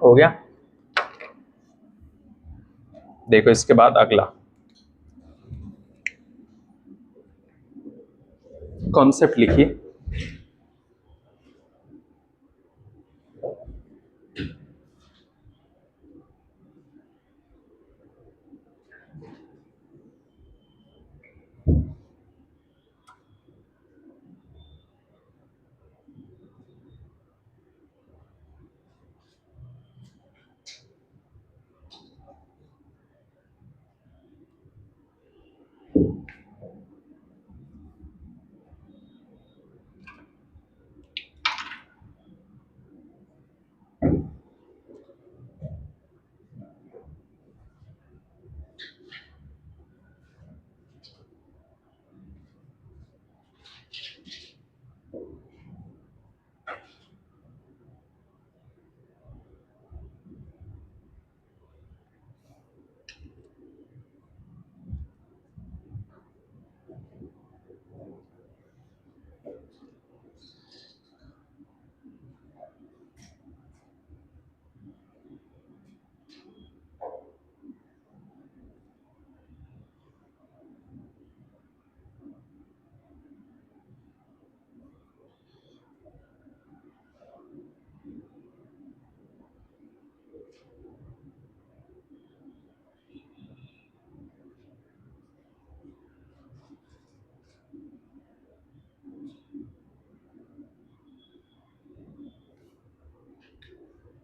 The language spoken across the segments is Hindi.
हो गया। देखो इसके बाद अगला कॉन्सेप्ट लिखिए।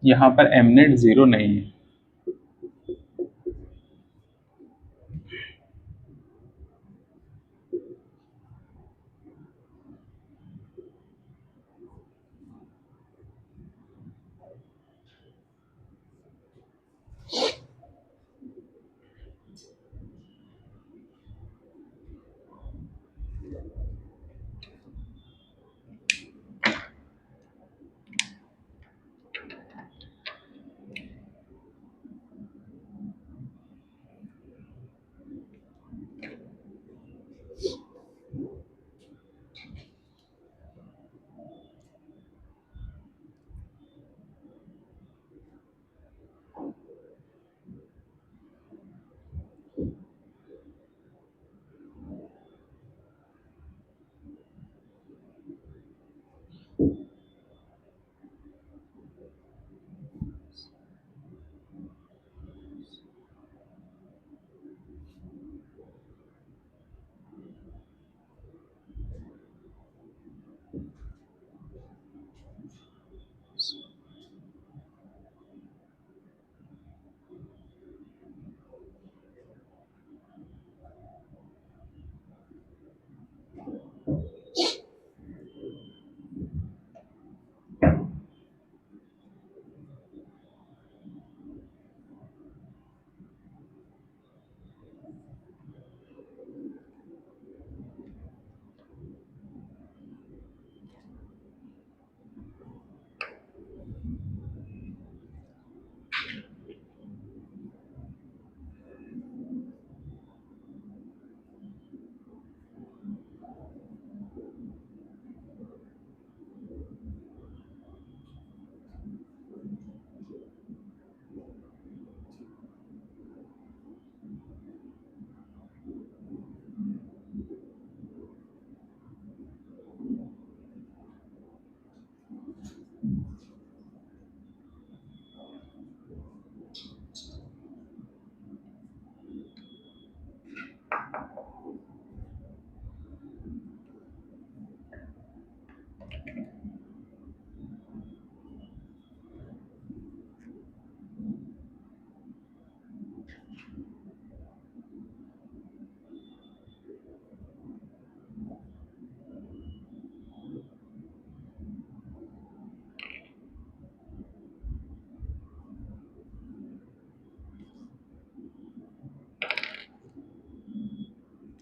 यहां पर एमनेट 0 नहीं है।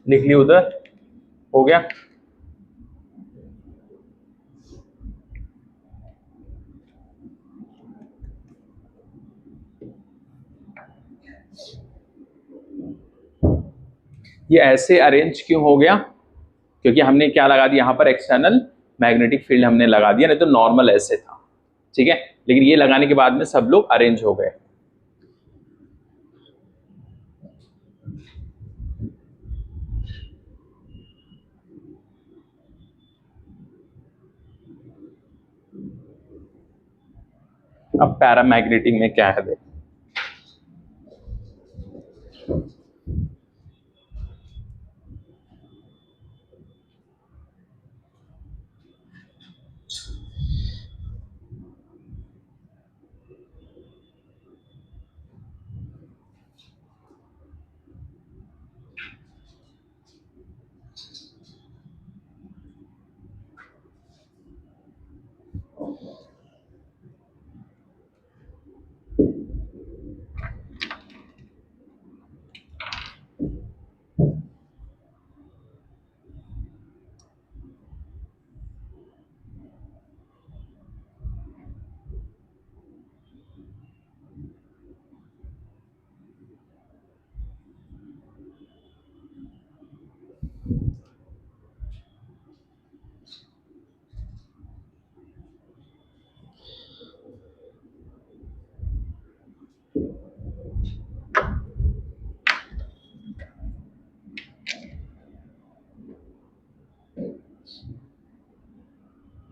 लिख ली उधर। हो गया। ये ऐसे अरेंज क्यों हो गया? क्योंकि हमने क्या लगा दिया यहाँ पर, एक्सटर्नल मैग्नेटिक फील्ड हमने लगा दिया, नहीं तो नॉर्मल ऐसे था, ठीक है। लेकिन ये लगाने के बाद में सब लोग अरेंज हो गए। अब पैरामैग्नेटिक में क्या है देख,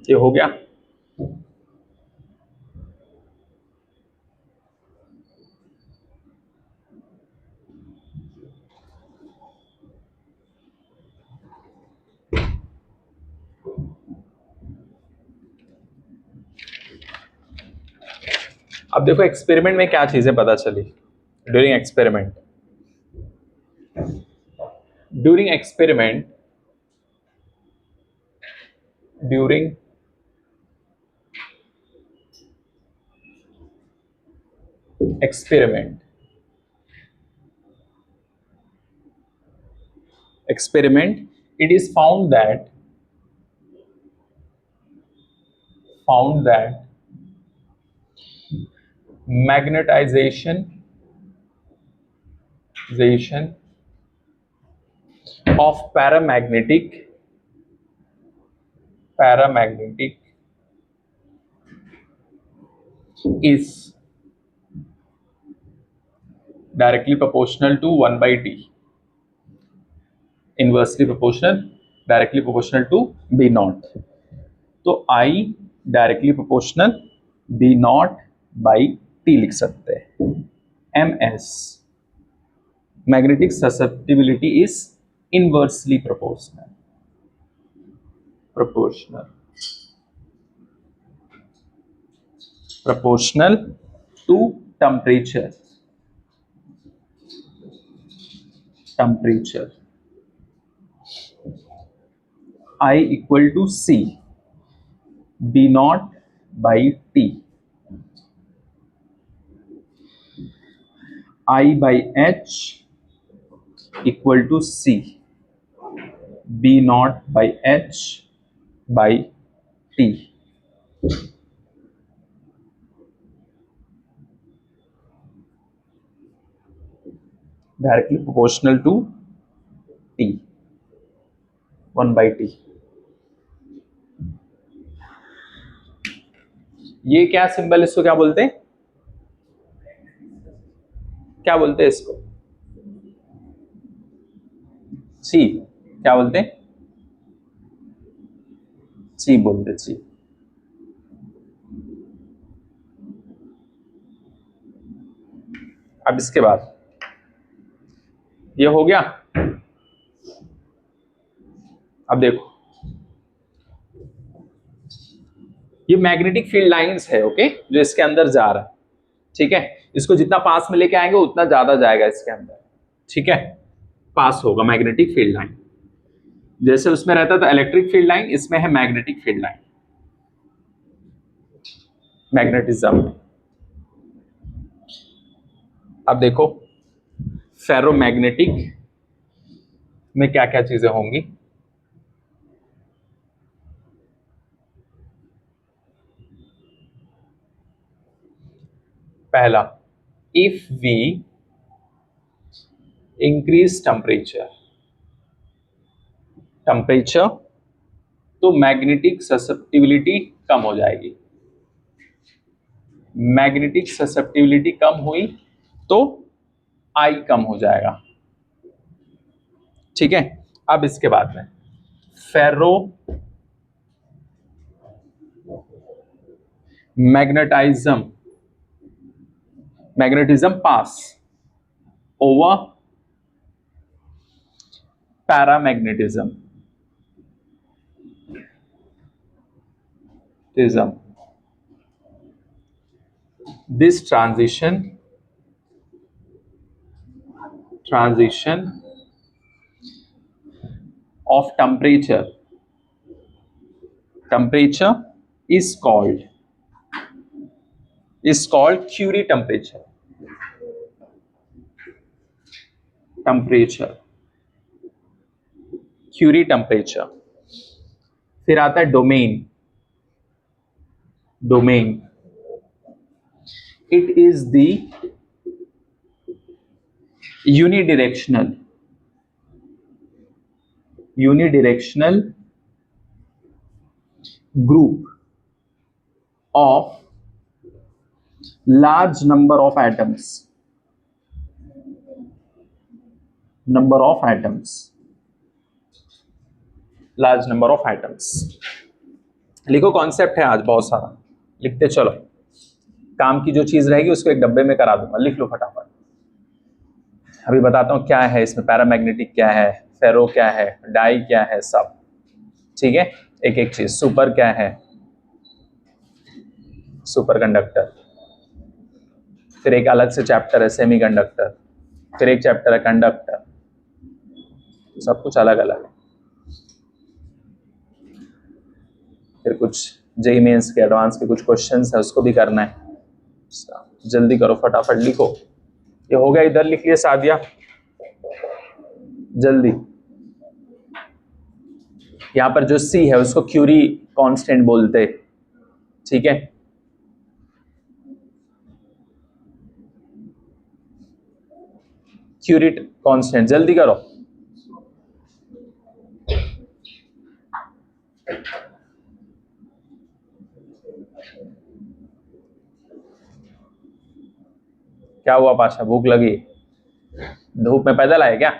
ये हो गया। अब देखो एक्सपेरिमेंट में क्या चीजें पता चली during experiment. During experiment, during experiment it is found that magnetization of paramagnetic is directly proportional to 1 by t, inversely proportional, directly proportional to b naught। तो I directly proportional b not by t लिख सकते हैं। ms magnetic susceptibility is inversely proportional to temperature I equal to c b naught by t, I by h equal to c b naught by h by t। Directly proportional to t, 1 by t। ये क्या सिंबल, इसको क्या बोलते हैं, क्या बोलते हैं इसको, सी, क्या बोलते हैं, सी बोलते, सी। अब इसके बाद ये हो गया। अब देखो ये मैग्नेटिक फील्ड लाइंस है, ओके, जो इसके अंदर जा रहा है, ठीक है। इसको जितना पास में लेके आएंगे उतना ज्यादा जाएगा इसके अंदर, ठीक है, पास होगा मैग्नेटिक फील्ड लाइन। जैसे उसमें रहता था इलेक्ट्रिक फील्ड लाइन, इसमें है मैग्नेटिक फील्ड लाइन, मैग्नेटिज्म। अब देखो फेरोमैग्नेटिक में क्या क्या चीजें होंगी। पहला, if we increase temperature, temperature, तो मैग्नेटिक ससेप्टिबिलिटी कम हो जाएगी। मैग्नेटिक ससेप्टिबिलिटी कम हुई तो आई कम हो जाएगा। ठीक है, अब इसके बाद में ferro magnetism, magnetism pass over paramagnetism, this transition of temperature is called Curie temperature. Curie temperature। फिर आता है domain. It is the unidirectional group of large number of atoms, large number of atoms। लिखो, कॉन्सेप्ट है आज बहुत सारा, लिखते चलो। काम की जो चीज रहेगी उसको एक डब्बे में करा दूंगा, लिख लो फटाफट। अभी बताता हूँ क्या है इसमें, पैरामैग्नेटिक क्या है, फेरो क्या है, डाई क्या है, सब। ठीक है, एक एक चीज। सुपर क्या है, सुपर कंडक्टर। फिर एक अलग से चैप्टर है सेमीकंडक्टर। फिर एक चैप्टर है कंडक्टर। सब कुछ अलग अलग है। फिर कुछ जेई मेंस के एडवांस के कुछ क्वेश्चंस है, उसको भी करना है। जल्दी करो, फटाफट लिखो। ये हो गया, इधर लिख लिया सादिया, जल्दी। यहां पर जो सी है उसको क्यूरी कांस्टेंट बोलते। ठीक है, क्यूरी कांस्टेंट, जल्दी करो। क्या हुआ पाशा, भूख लगी? धूप में पैदल आए क्या?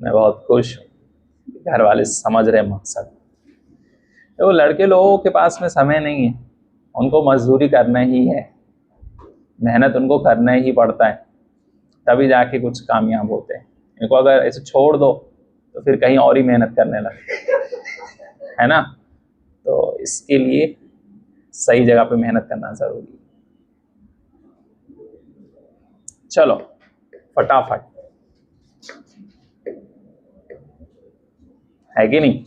मैं बहुत खुश हूँ, घर वाले समझ रहे मकसद। तो लड़के लोगों के पास में समय नहीं है, उनको मजदूरी करना ही है, मेहनत उनको करना ही पड़ता है, तभी जाके कुछ कामयाब होते हैं। इनको अगर ऐसे छोड़ दो तो फिर कहीं और ही मेहनत करने लगते, है ना। तो इसके लिए सही जगह पे मेहनत करना जरूरी है। चलो फटाफट, है कि नहीं?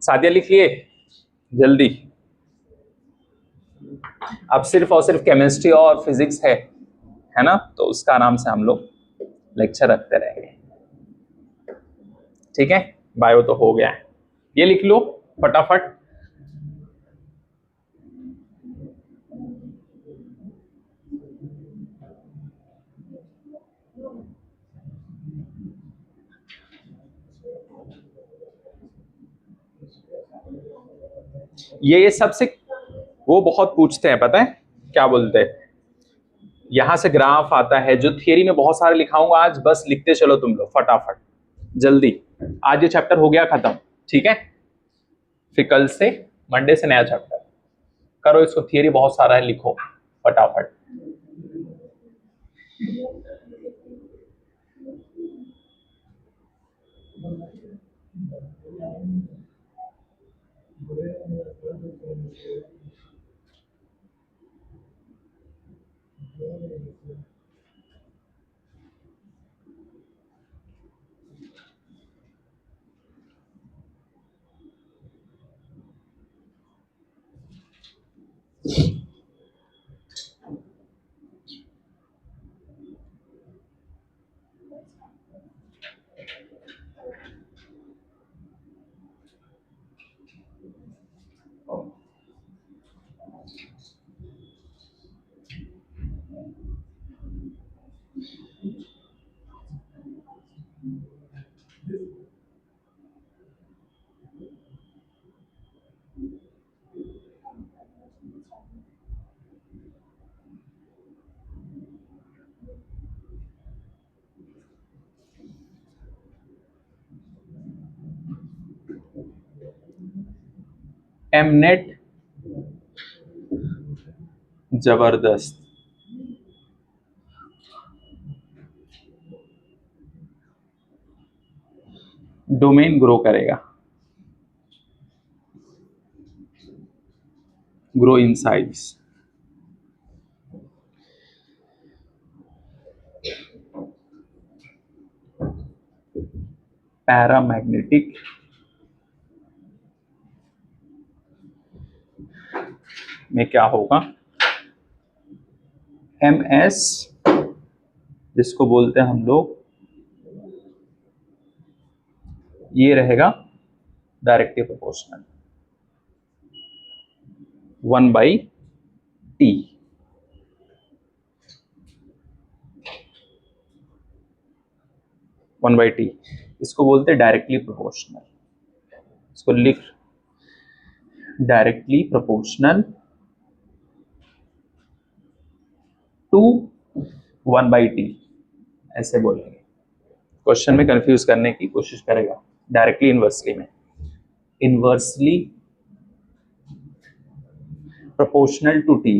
सादिया लिख लिए, जल्दी। अब सिर्फ और सिर्फ केमिस्ट्री और फिजिक्स है ना, तो उसका आराम से हम लोग लेक्चर रखते रहेंगे। ठीक है, बायो तो हो गया है, ये लिख लो फटाफट। ये सबसे वो बहुत पूछते हैं, पता है क्या बोलते हैं? यहां से ग्राफ आता है, जो थियरी में बहुत सारे लिखाऊंगा आज, बस लिखते चलो तुम लोग फटाफट, जल्दी। आज ये चैप्टर हो गया खत्म, ठीक है। फिर कल से, मंडे से नया चैप्टर करो। इसको थियरी बहुत सारा है, लिखो फटाफट। एमनेट जबरदस्त, डोमेन ग्रो करेगा, ग्रो इन साइज। पैरामैग्नेटिक में क्या होगा, एम एस, जिसको बोलते हैं हम लोग, ये रहेगा directly proportional 1/T। One by T इसको बोलते हैं डायरेक्टली प्रोपोर्शनल। इसको लिख, डायरेक्टली प्रोपोर्शनल टू 1/T, ऐसे बोलेंगे। क्वेश्चन में कंफ्यूज करने की कोशिश करेगा। डायरेक्टली इनवर्सली में, इनवर्सली प्रोपोर्शनल टू टी,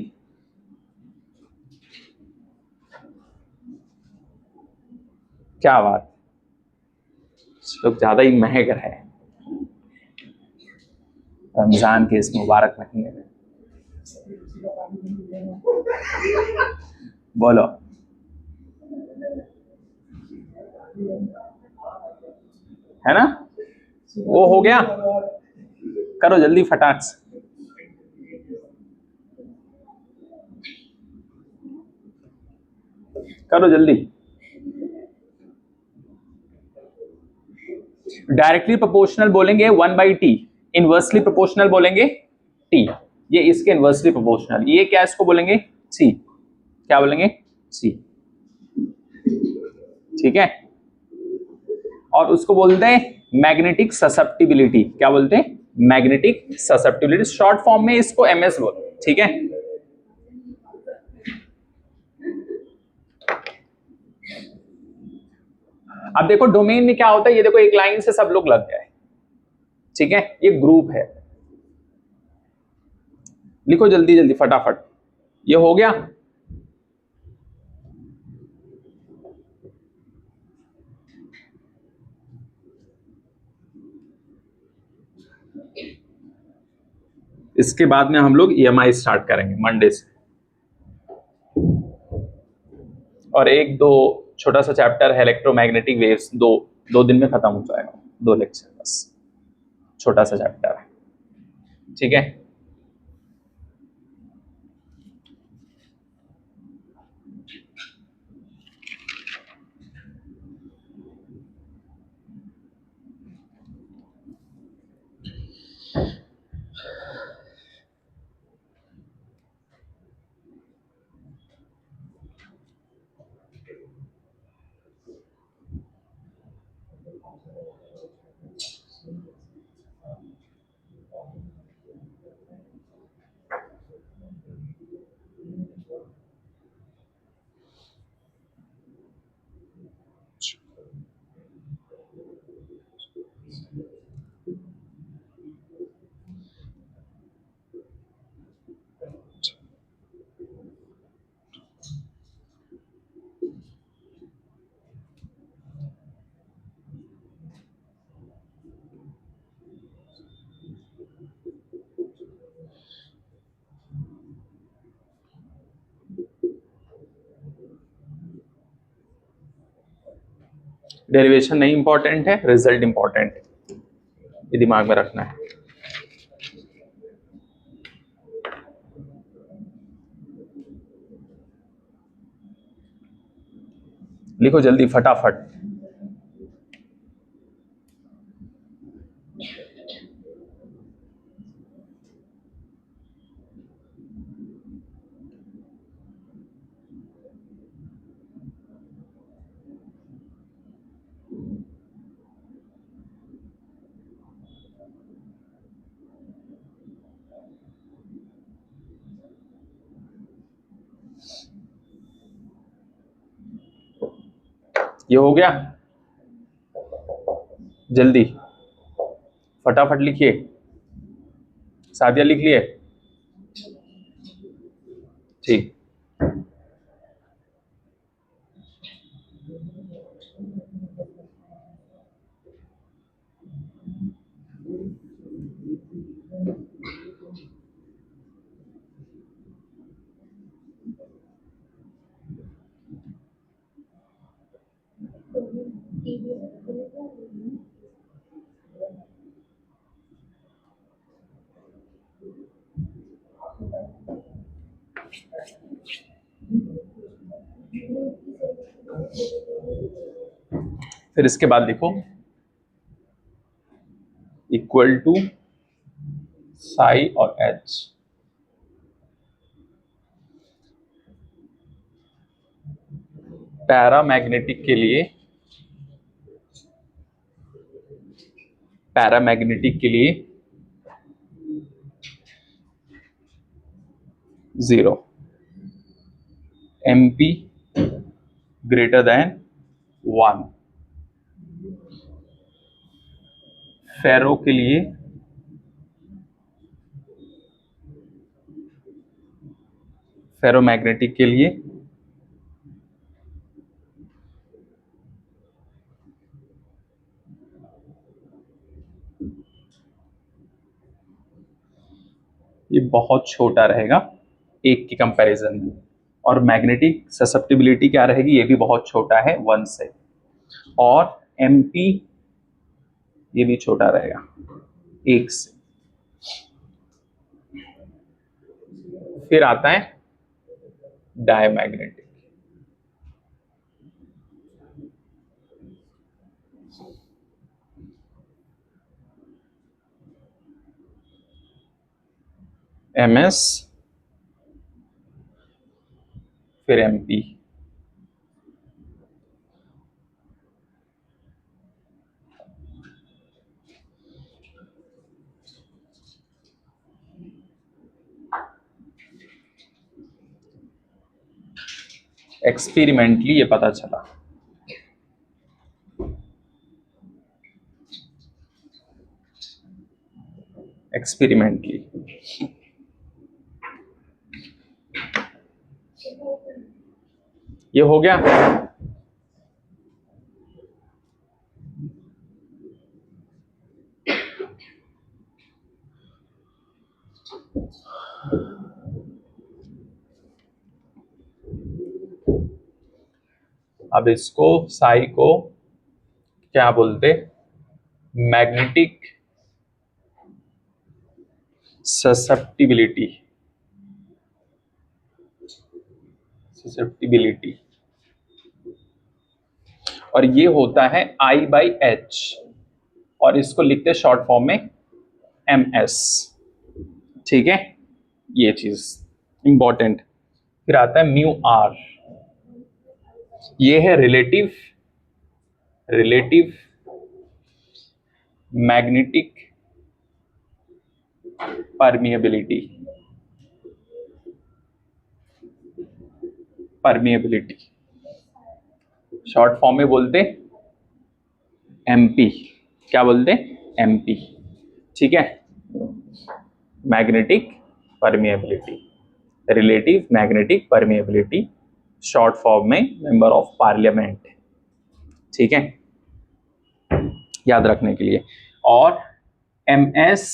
क्या बात, लोग ज्यादा ही महक रहे हैं रमजान के इस मुबारक महीने में। बोलो, है ना, वो हो गया, करो जल्दी फटाक से, करो जल्दी। डायरेक्टली प्रोपोर्शनल बोलेंगे 1/T, इनवर्सली प्रोपोर्शनल बोलेंगे T। ये इसके इनवर्सली प्रोपोर्शनल, ये क्या इसको बोलेंगे C, क्या बोलेंगे C, ठीक है। और उसको बोलते हैं मैग्नेटिक ससेप्टिबिलिटी, क्या बोलते हैं, मैग्नेटिक ससेप्टिबिलिटी, शॉर्ट फॉर्म में इसको MS बोलते हैं, ठीक है। अब देखो डोमेन में क्या होता है, ये देखो एक लाइन से सब लोग लग गए, ठीक है, ये ग्रुप है। लिखो जल्दी जल्दी फटाफट, ये हो गया। इसके बाद में हम लोग EMI स्टार्ट करेंगे मंडे से, और एक दो छोटा सा चैप्टर है इलेक्ट्रोमैग्नेटिक वेव्स, दो दिन में खत्म हो जाएगा, 2 लेक्चर बस, छोटा सा चैप्टर है, ठीक है। डेरिवेशन नहीं इंपॉर्टेंट है, रिजल्ट इंपॉर्टेंट है, ये दिमाग में रखना है। लिखो जल्दी फटाफट। ये हो गया, जल्दी फटाफट लिखिए। सादिया लिख लिए? ठीक। फिर इसके बाद लिखो इक्वल टू साई और एच। पैरामैग्नेटिक के लिए, पैरामैग्नेटिक के लिए 0, MP ग्रेटर देन 1, फेरो के लिए फेरोमैग्नेटिक के लिए ये बहुत छोटा रहेगा 1 के कंपैरिजन में, और मैग्नेटिक ससेप्टिबिलिटी क्या रहेगी, ये भी बहुत छोटा है 1 से, और MP ये भी छोटा रहेगा 1 से। फिर आता है डायमैग्नेटिक। MS फिर MP। एक्सपेरिमेंटली ये पता चला, एक्सपेरिमेंटली। ये हो गया। अब इसको साई को क्या बोलते, मैग्नेटिक ससेप्टिबिलिटी, ससेप्टिबिलिटी, और ये होता है I/H, और इसको लिखते शॉर्ट फॉर्म में MS। ठीक है, ये चीज इंपॉर्टेंट। फिर आता है म्यू आर, ये है relative, relative magnetic permeability, permeability short form में बोलते MP। क्या बोलते, MP। ठीक है, magnetic permeability, relative magnetic permeability, short form में मेंबर ऑफ पार्लियामेंट। ठीक है, याद रखने के लिए। और MS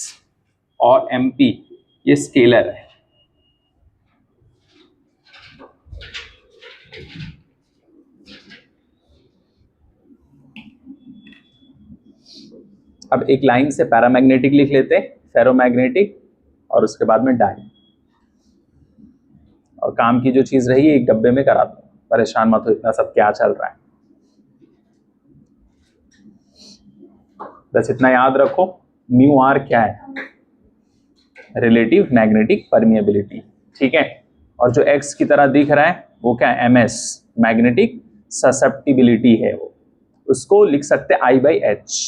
और MP ये स्केलर है। अब एक लाइन से पैरामैग्नेटिक लिख लेते, फेरोमैग्नेटिक, और उसके बाद में डाई। और काम की जो चीज रही एक डब्बे में करा दो, परेशान मत हो इतना सब क्या चल रहा है, बस इतना याद रखो। म्यू आर क्या है, रिलेटिव मैग्नेटिक परमिएबिलिटी। ठीक है, और जो एक्स की तरह दिख रहा है वो क्या है, MS मैग्नेटिक ससेप्टिबिलिटी है, वो उसको लिख सकते हैं I/H।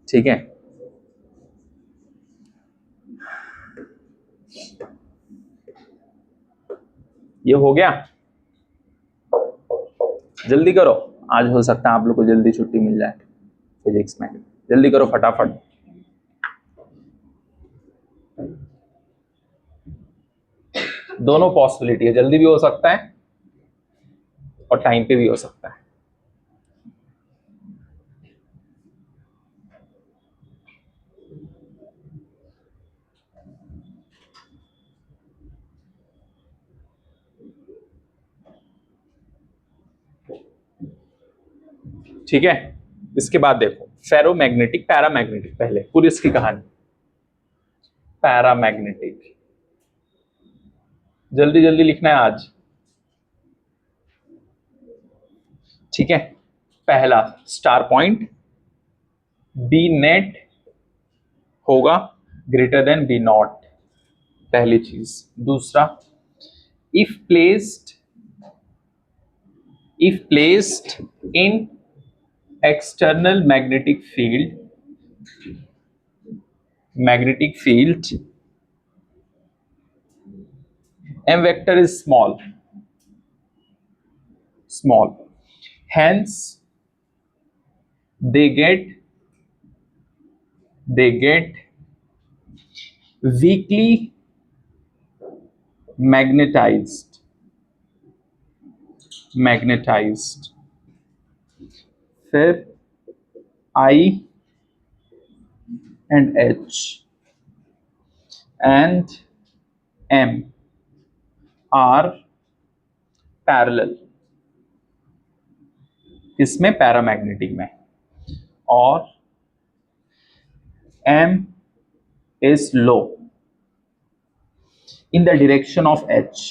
ठीक है, ये हो गया, जल्दी करो, आज हो सकता है आप लोग को जल्दी छुट्टी मिल जाए फिजिक्स में, जल्दी करो फटाफट। दोनों पॉसिबिलिटी है, जल्दी भी हो सकता है और टाइम पे भी हो सकता है। ठीक है, इसके बाद देखो फेरोमैग्नेटिक, पैरामैग्नेटिक, पहले पूरी इसकी कहानी। पैरामैग्नेटिक जल्दी जल्दी लिखना है आज, ठीक है। पहला स्टार पॉइंट, बी नेट होगा ग्रेटर देन बी नॉट, पहली चीज। दूसरा, if placed in external magnetic field, m vector is small, hence they get weakly magnetized, फिर I and H and M are parallel, इसमें पैरामैग्नेटिक में, और M is low in the direction of H,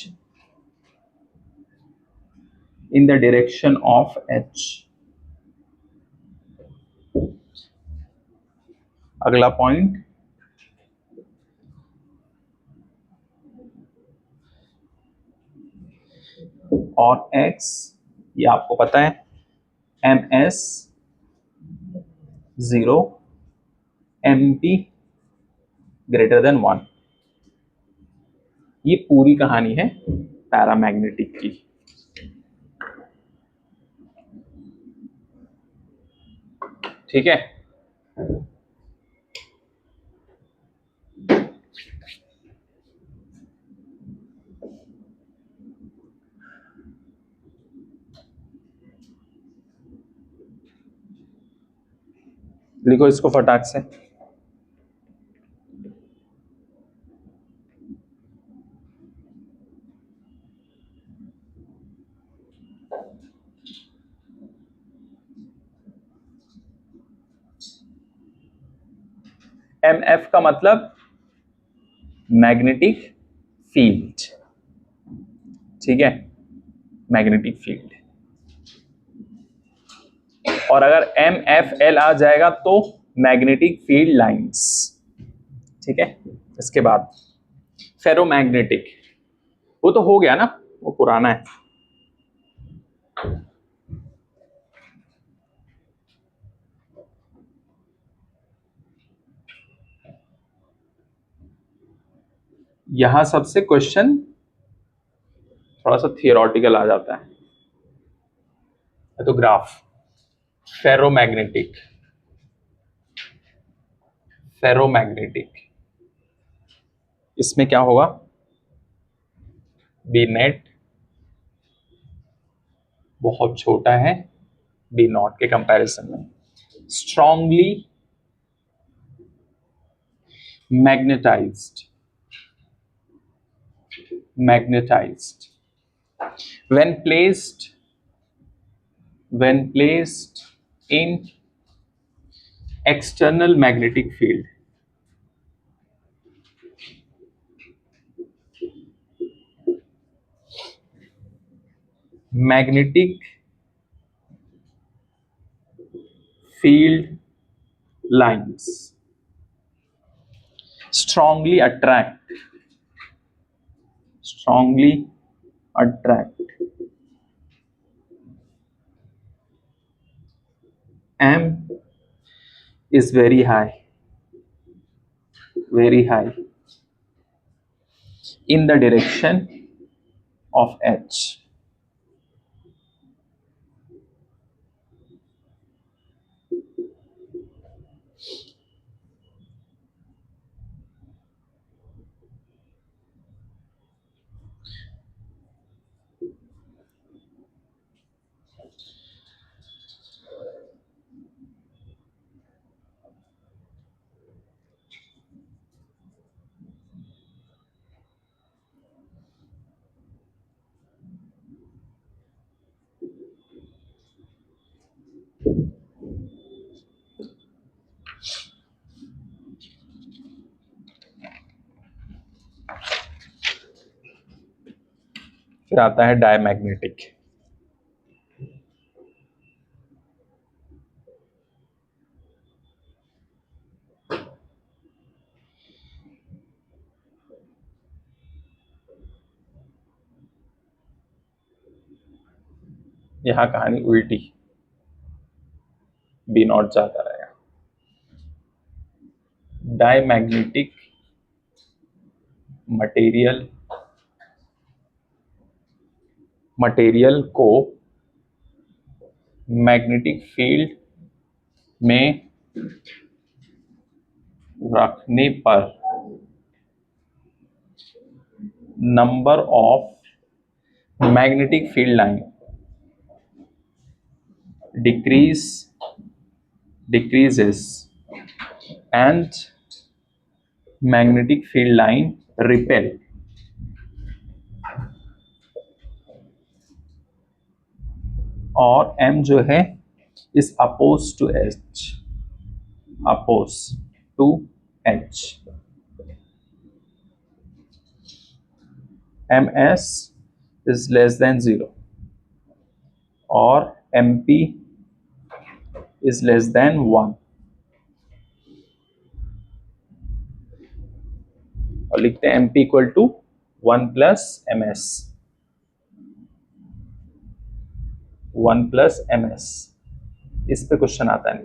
अगला पॉइंट, और X ये आपको पता है, MS 0, MP ग्रेटर देन 1। ये पूरी कहानी है पैरामैग्नेटिक की। ठीक है, लिखो इसको फटाक से। MF का मतलब मैग्नेटिक फील्ड, ठीक है, मैग्नेटिक फील्ड। और अगर MFL आ जाएगा तो मैग्नेटिक फील्ड लाइंस, ठीक है। इसके बाद फेरोमैग्नेटिक, वो तो हो गया ना, वो पुराना है। यहां सबसे क्वेश्चन थोड़ा सा थियोरेटिकल आ जाता है, तो ग्राफ फेरोमैग्नेटिक, इसमें क्या होगा, बी नेट बहुत छोटा है बी नॉट के कंपैरिजन में, strongly magnetised when placed in external magnetic field, magnetic field lines strongly attract M is very high in the direction of H. फिर आता है डायमैग्नेटिक। यहां कहानी उल्टी, बी नॉट जाता रहेगा। डायमैग्नेटिक मटेरियल को मैग्नेटिक फील्ड में रखने पर number of magnetic field line decreases and magnetic field line repel। और M जो है is opposed to H। MS is less than 0 और MP is less than 1। और लिखते हैं MP equal to 1 plus MS, 1 plus MS। इस पे क्वेश्चन आता है।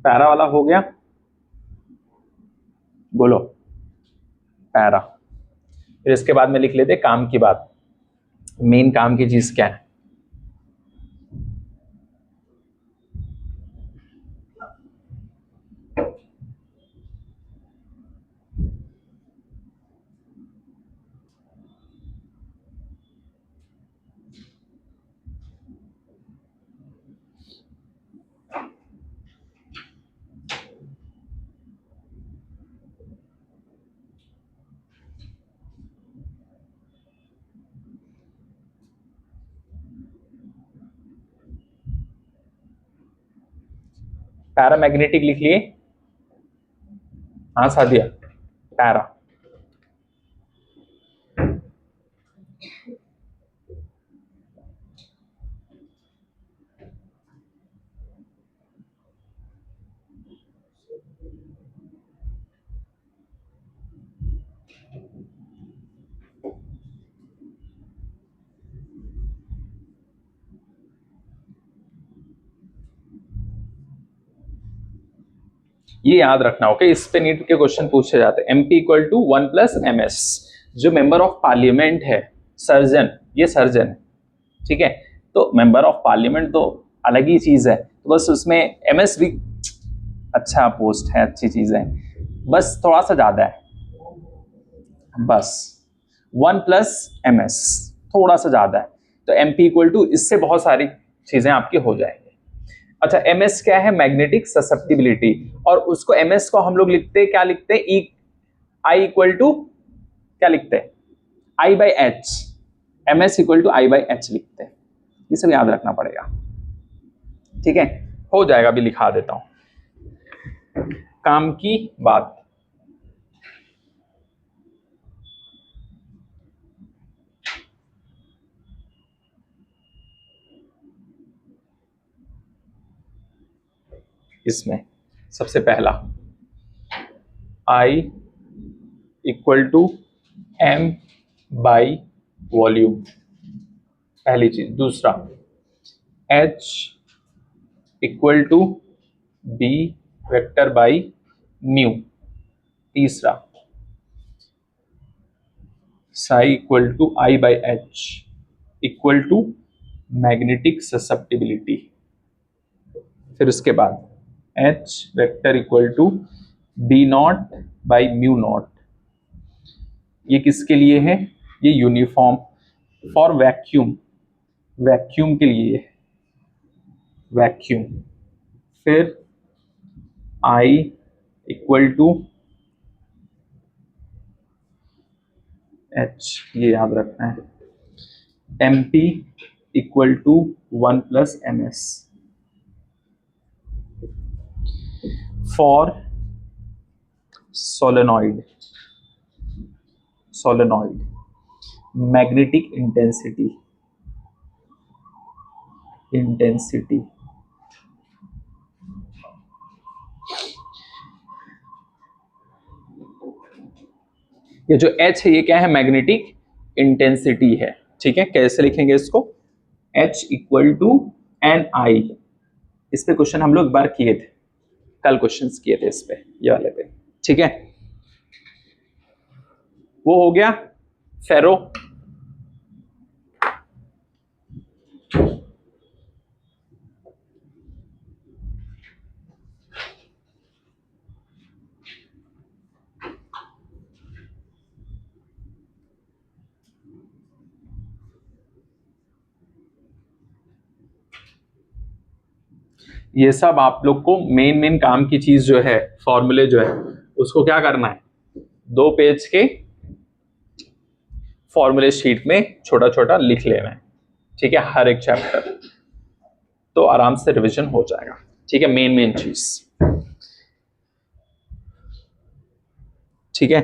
पैरा वाला हो गया, बोलो पैरा। फिर इसके बाद में लिख लेते काम की बात। मेन काम की चीज क्या है? पैरामैग्नेटिक लिख लिए? हाँ सादिया, पैरा। ये याद रखना, ओके। इस पे नीट के क्वेश्चन पूछे जाते हैं। MP equal to 1 plus MS। जो मेंबर ऑफ पार्लियामेंट है, सर्जन, ये सर्जन है, ठीक है। तो मेंबर ऑफ पार्लियामेंट तो अलग ही चीज है, तो बस उसमें MS भी अच्छा पोस्ट है, अच्छी चीज है, बस थोड़ा सा ज्यादा है। बस 1 प्लस ms, थोड़ा सा ज्यादा है, तो mp इक्वल टू, इससे बहुत सारी चीजें आपकी हो जाएंगी। अच्छा, ms क्या है? मैग्नेटिक ससेप्टिबिलिटी, और उसको ms को हम लोग लिखते हैं, क्या लिखते हैं? ई आई इक्वल टू क्या लिखते हैं? I by H, ms equal to I by H लिखते हैं। ये सब याद रखना पड़ेगा, ठीक है? हो जाएगा, अभी लिखा देता हूं। काम की बात, इसमें सबसे पहला I equal to m by volume, पहली चीज। दूसरा H equal to b vector by mu. तीसरा psi equal to I by H equal to magnetic susceptibility. फिर उसके बाद H vector equal to B not by mu not. ये किसके लिए है? ये यूनिफॉर्म फॉर वैक्यूम, वैक्यूम के लिए, वैक्यूम। फिर I इक्वल टू H, ये याद रखना है, MP equal to 1 plus ms for solenoid, solenoid magnetic intensity, intensity. ये जो H है ये क्या है? मैग्नेटिक इंटेंसिटी है, ठीक है? कैसे लिखेंगे इसको? H इक्वल टू एन आई। इस पे क्वेश्चन हम लोग एक बार किए थे, कल क्वेश्चंस किए थे इस पे, ये वाले पे, ठीक है? वो हो गया फेरो। ये सब आप लोग को मेन काम की चीज जो है, फॉर्मूले जो है, उसको क्या करना है? 2 पेज के फॉर्मूले शीट में छोटा छोटा लिख लेना है, ठीक है? हर एक चैप्टर, तो आराम से रिवीजन हो जाएगा, ठीक है? मेन चीज, ठीक है?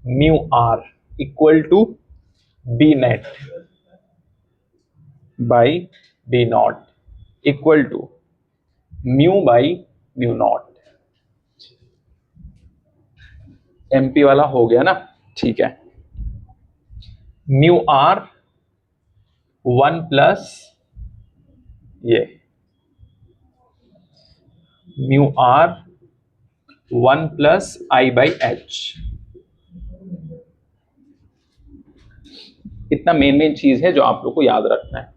Mu are equal to B net by B naught equal to mu by mu naught. MP वाला हो गया ना, ठीक है? म्यू आर 1 प्लस ये mu r 1 plus I by H. इतना मेन चीज है जो आप लोग को याद रखना है।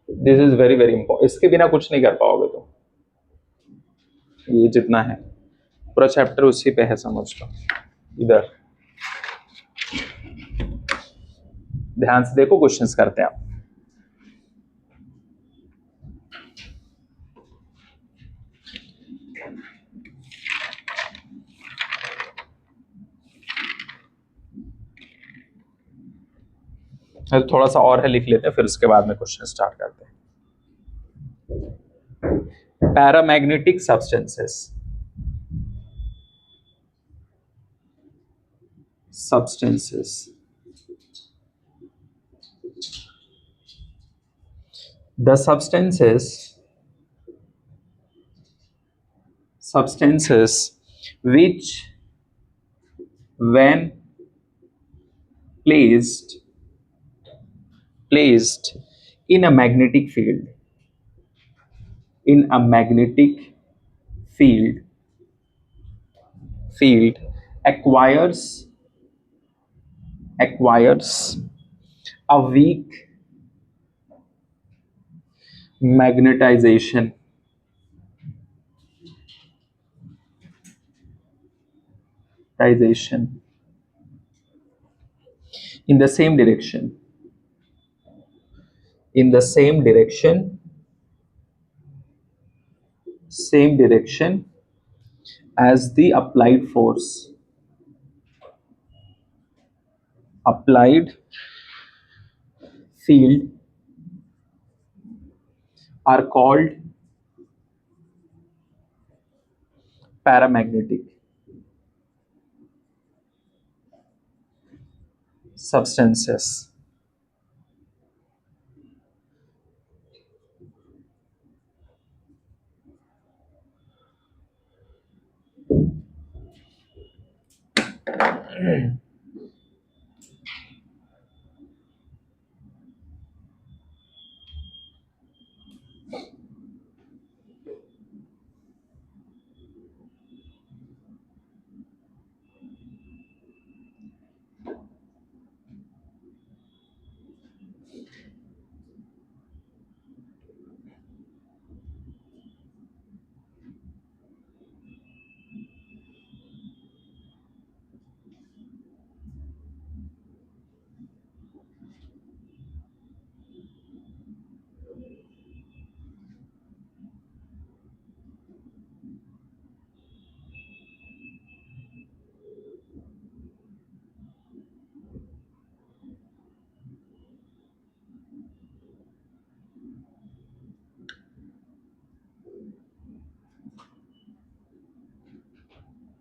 This is very very important, इसके बिना कुछ नहीं कर पाओगे तो। ये जितना है पूरा चैप्टर उसी पे है, समझ लो। इधर ध्यान से देखो, क्वेश्चंस करते हैं आप। थोड़ा सा और है, लिख लेते हैं, फिर उसके बाद में क्वेश्चन स्टार्ट करते हैं। Paramagnetic substances, substances, the substances which when placed in a magnetic field, in a magnetic field acquires a weak magnetization, magnetization in the same direction, in the same direction as the applied field are called paramagnetic substances.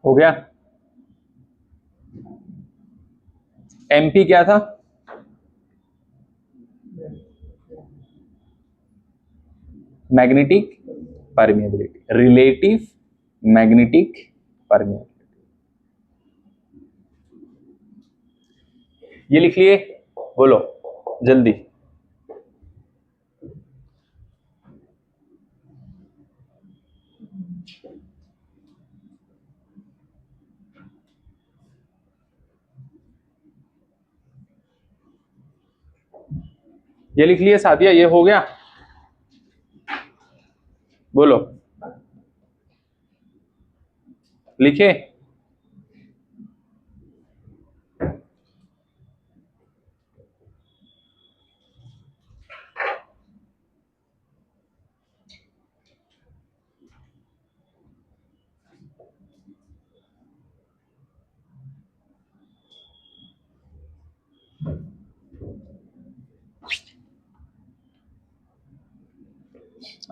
हो गया? एमपी क्या था? Magnetic permeability, relative magnetic permeability. ये लिख लिए, बोलो जल्दी। ये लिख लिए सादिया, ये हो गया? बोलो, लिखे?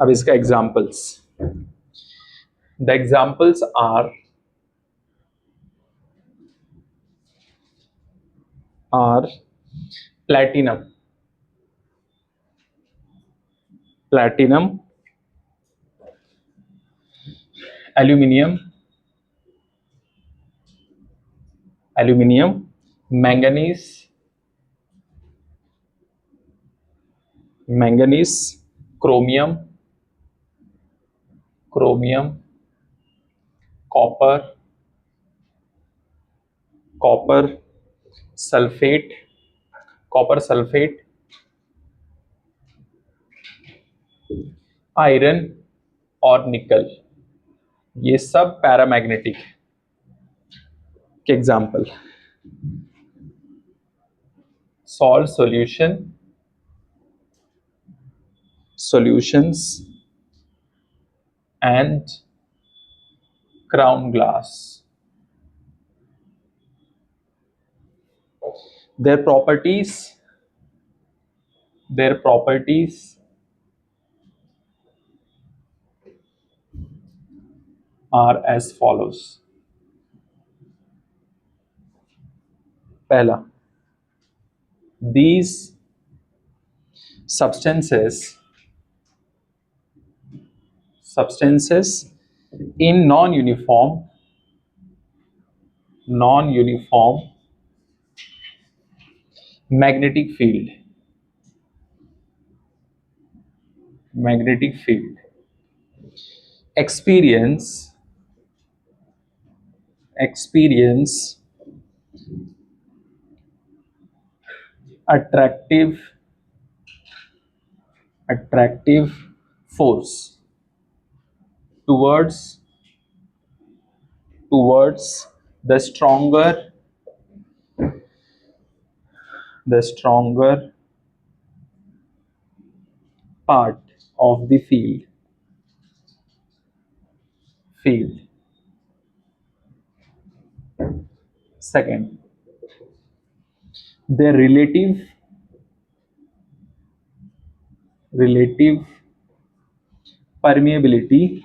अब इसका examples, the examples are platinum, aluminium, manganese, chromium, copper sulphate, iron और निकल, ये सब पैरामैग्नेटिक के example. Salt solutions and crown glass, their properties are as follows. पहला, these substances in non-uniform magnetic field experience attractive force towards the stronger part of the field. Second, their relative permeability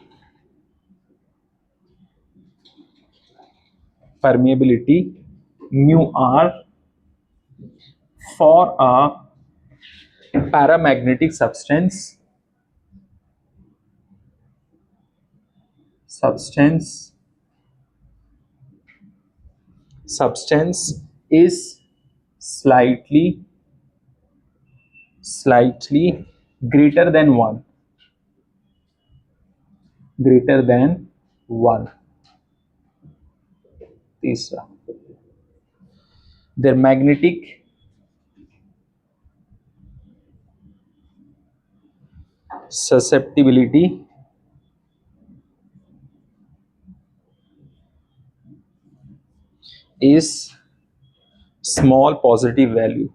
mu r for a paramagnetic substance is slightly greater than 1. तीसरा, their magnetic susceptibility is small positive value.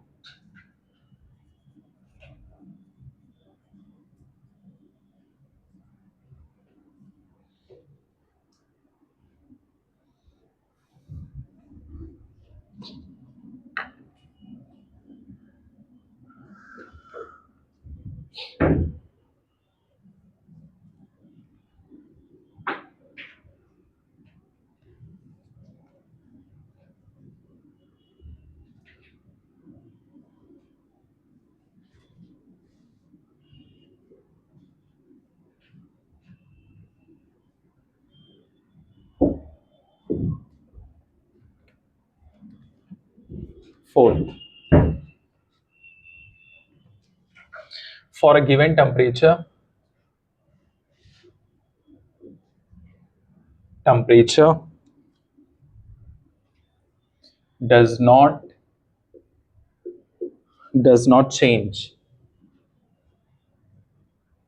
Fourth, for a given temperature does not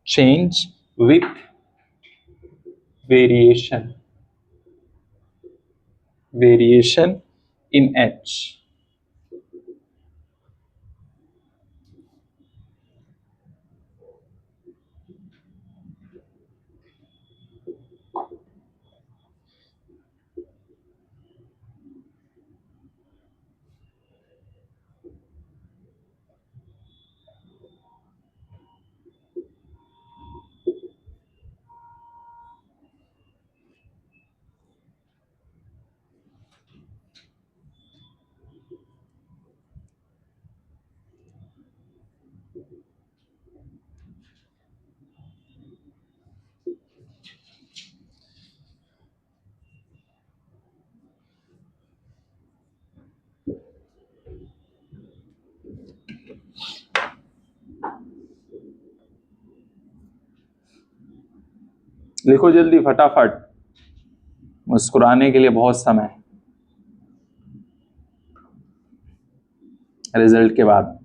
change with variation in H. लिखो जल्दी फटाफट, मुस्कुराने के लिए बहुत समय है। रिजल्ट के बाद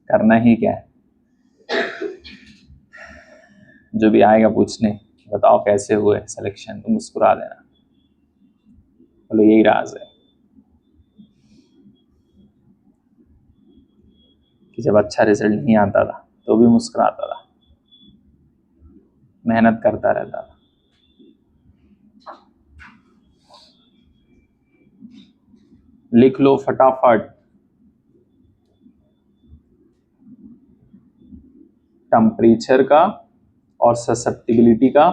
करना ही क्या है, जो भी आएगा पूछने, बताओ कैसे हुए सिलेक्शन, तो मुस्कुरा देना, बोलो यही राज है कि जब अच्छा रिजल्ट नहीं आता था तो भी मुस्कुराता था, मेहनत करता रहता था। लिख लो फटाफट, टेम्परेचर का और ससेप्टिबिलिटी का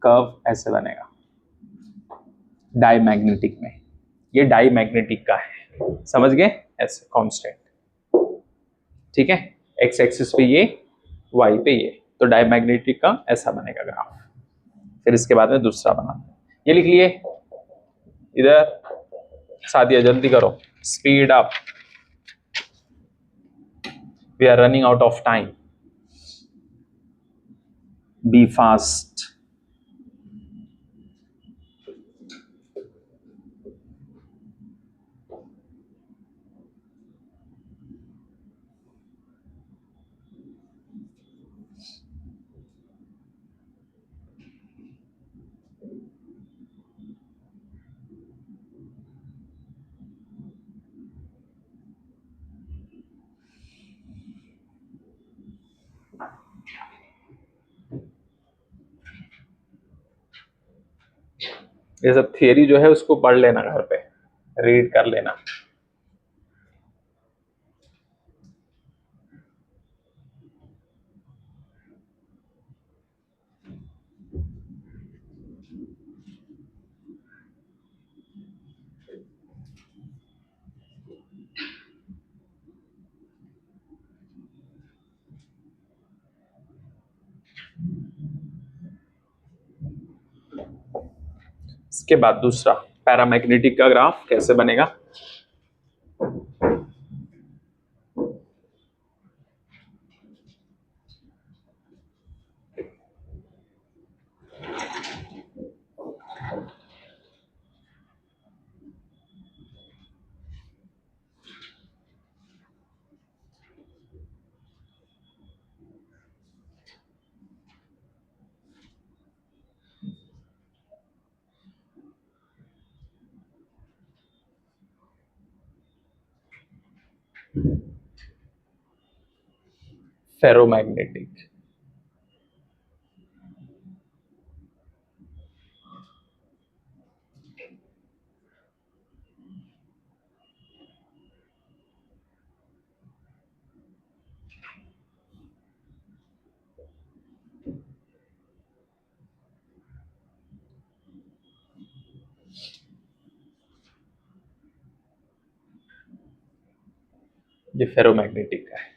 कर्व ऐसे बनेगा डायमैग्नेटिक में। ये डायमैग्नेटिक का है, समझ गए, ऐसे कांस्टेंट, ठीक है, एक्स एक्सिस पे ये, वाई पे ये, तो डायमैग्नेटिक का ऐसा बनेगा ग्राफ। फिर इसके बाद में दूसरा बनाते हैं, ये लिख लिए इधर। सादिया जल्दी करो, speed up, we are running out of time, be fast. ये सब थियरी जो है उसको पढ़ लेना घर पे, रीड कर लेना। इसके बाद दूसरा, पैरामैग्नेटिक का ग्राफ कैसे बनेगा। फेरोमैग्नेटिक, ये फेरोमैग्नेटिक का है।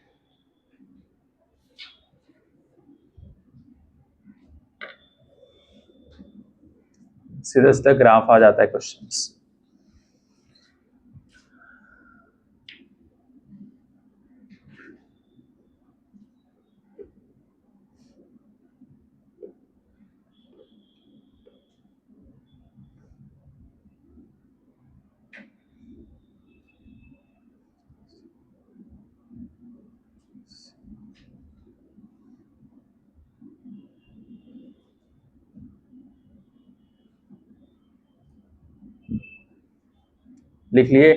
सीधा सीधा ग्राफ आ जाता है क्वेश्चंस। लिख लिए।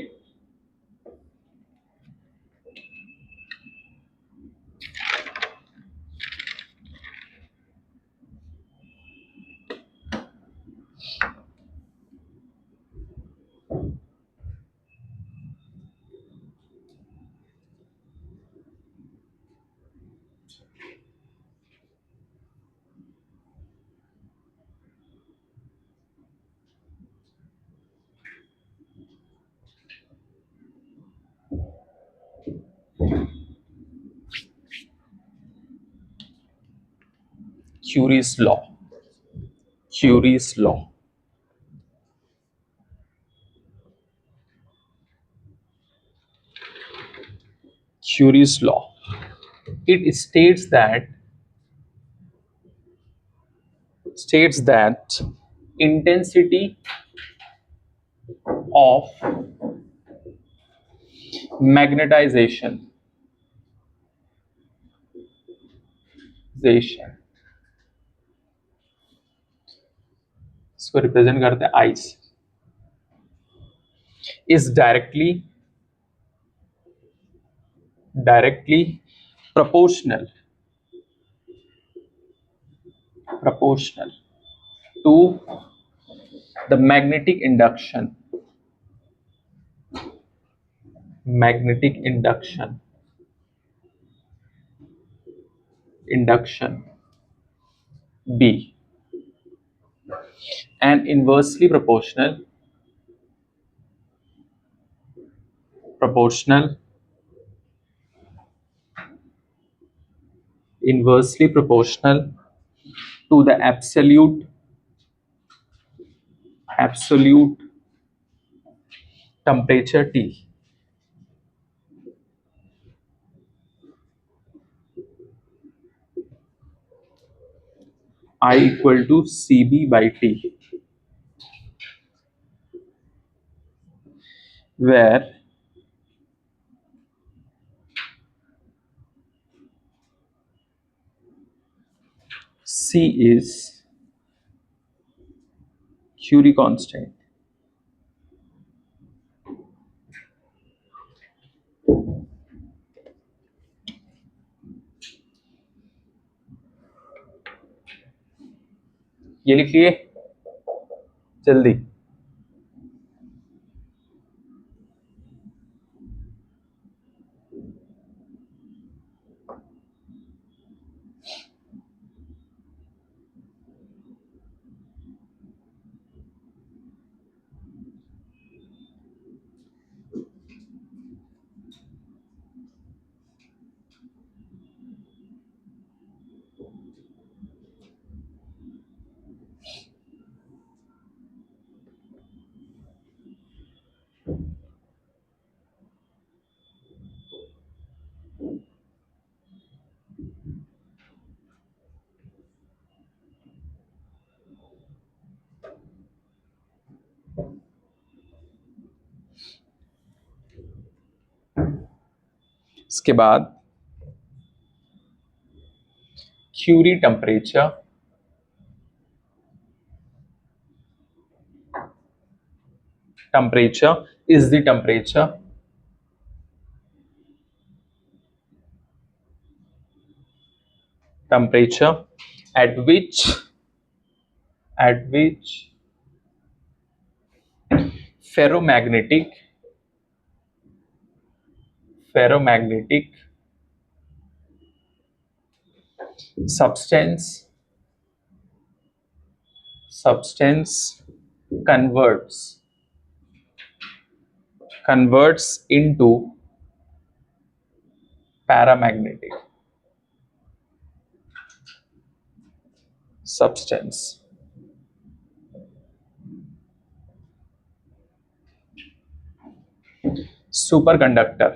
Curies law, curies law, curies law, it states that intensity of magnetization इसको रिप्रेजेंट करते हैं आई से, is directly proportional to the magnetic induction B, and inversely proportional to the absolute temperature T. I equal to CB by T, where C is Curie constant. ये लिखिए जल्दी। इसके बाद Curie temperature, temperature is the temperature at which ferromagnetic substance converts into paramagnetic substance. Superconductor,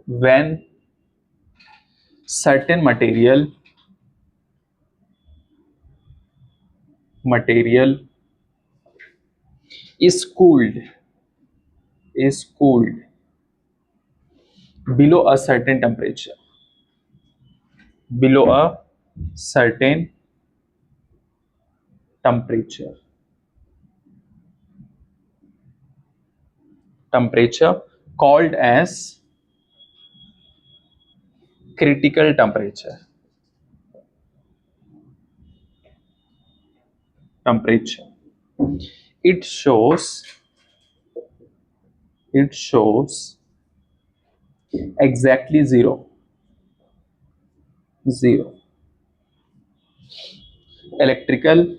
when certain material is cooled below a certain temperature, certain temperature called as critical temperature. It shows exactly zero electrical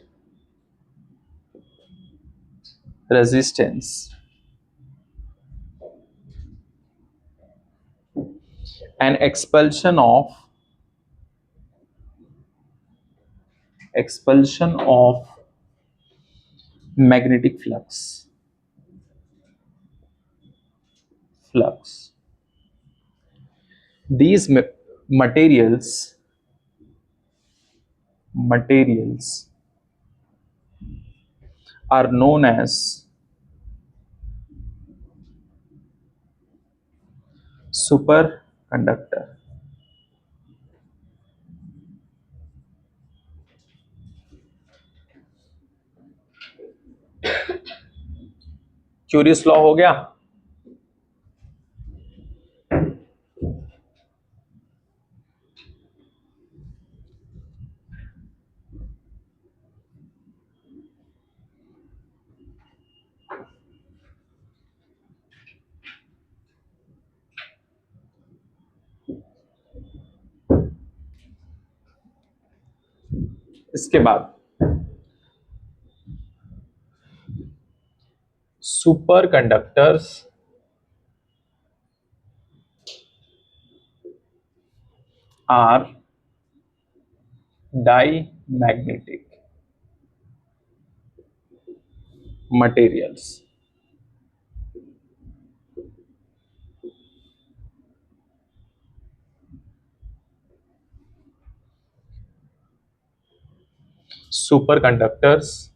resistance and expulsion of magnetic flux. These materials are known as superconductor. Curious law हो गया। इसके बाद superconductors are diamagnetic materials. Superconductors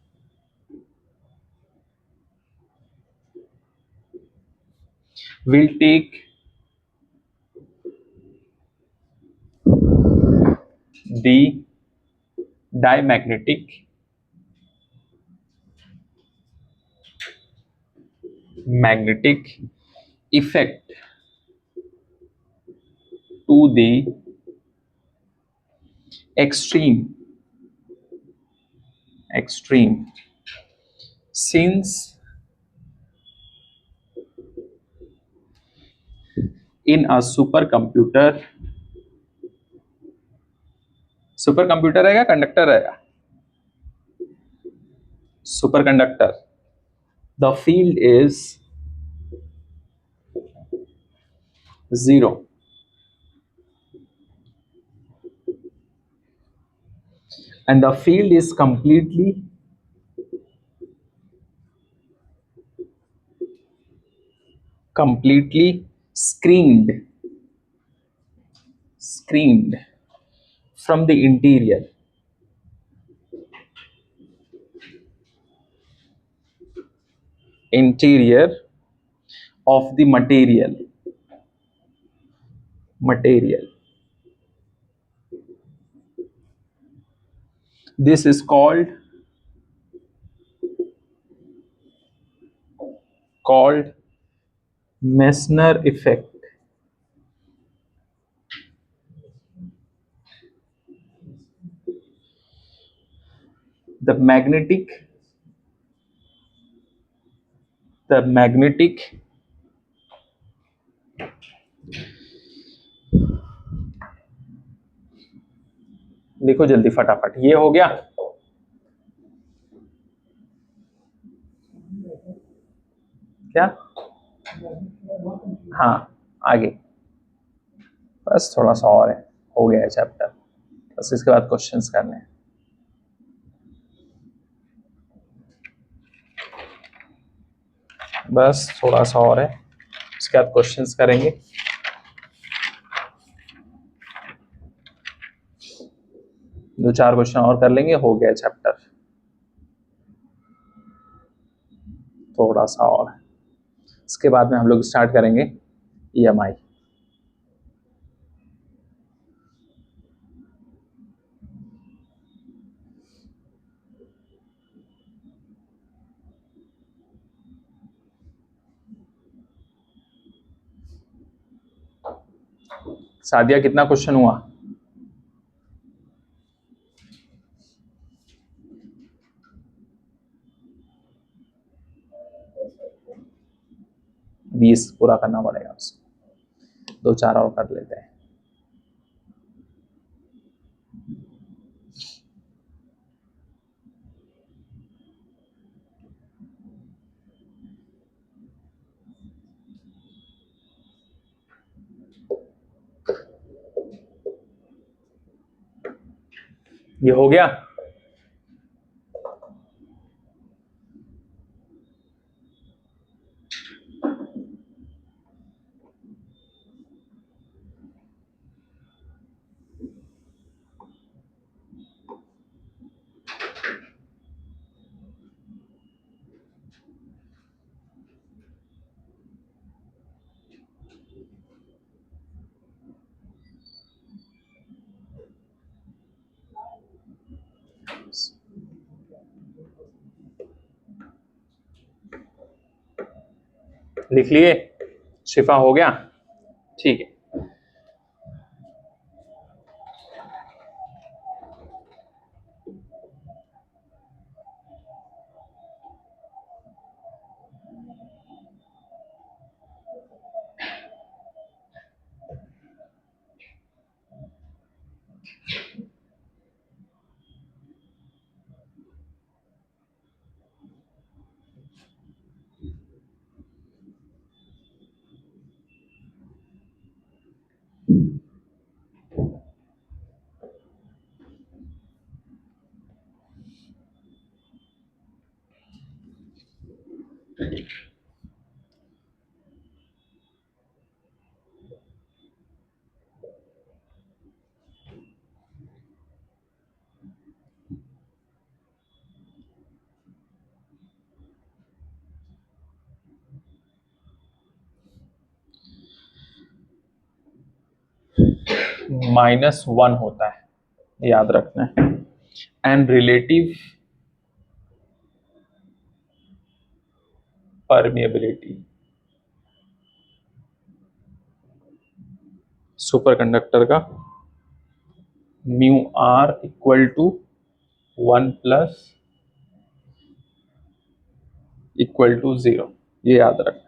will take the magnetic effect to the extreme since in a super computer रहेगा, कंडक्टर रहेगा, super conductor, the field is 0 and the field is completely screened from the interior of the material. This is called Meissner effect. The magnetic लिखो जल्दी फटाफट, ये हो गया। क्या? हाँ, आगे बस थोड़ा सा और है, हो गया है चैप्टर, बस इसके बाद क्वेश्चंस करने हैं। बस थोड़ा सा और है, इसके बाद क्वेश्चंस करेंगे। दो चार क्वेश्चन और कर लेंगे, हो गया चैप्टर, थोड़ा सा और है। इसके बाद में हम लोग स्टार्ट करेंगे EMI। सादिया कितना क्वेश्चन हुआ? बीस पूरा करना पड़ेगा उसको, दो चार और कर लेते हैं। ये हो गया। लिख लिए? शिफा हो गया? ठीक है। -1 होता है, याद रखना है। And relative permeability, super conductor का mu are equal to 1 plus equal to 0, ये याद रखना।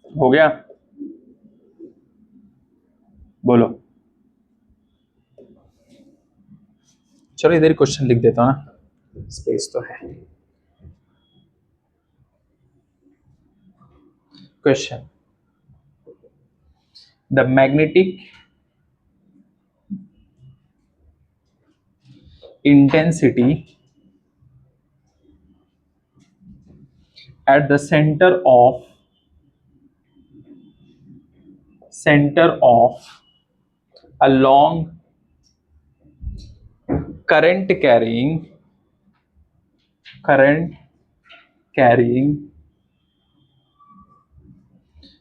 हो गया, बोलो। चलो इधर क्वेश्चन लिख देता हूं ना, स्पेस तो है। Question, the magnetic intensity at the center of a long current carrying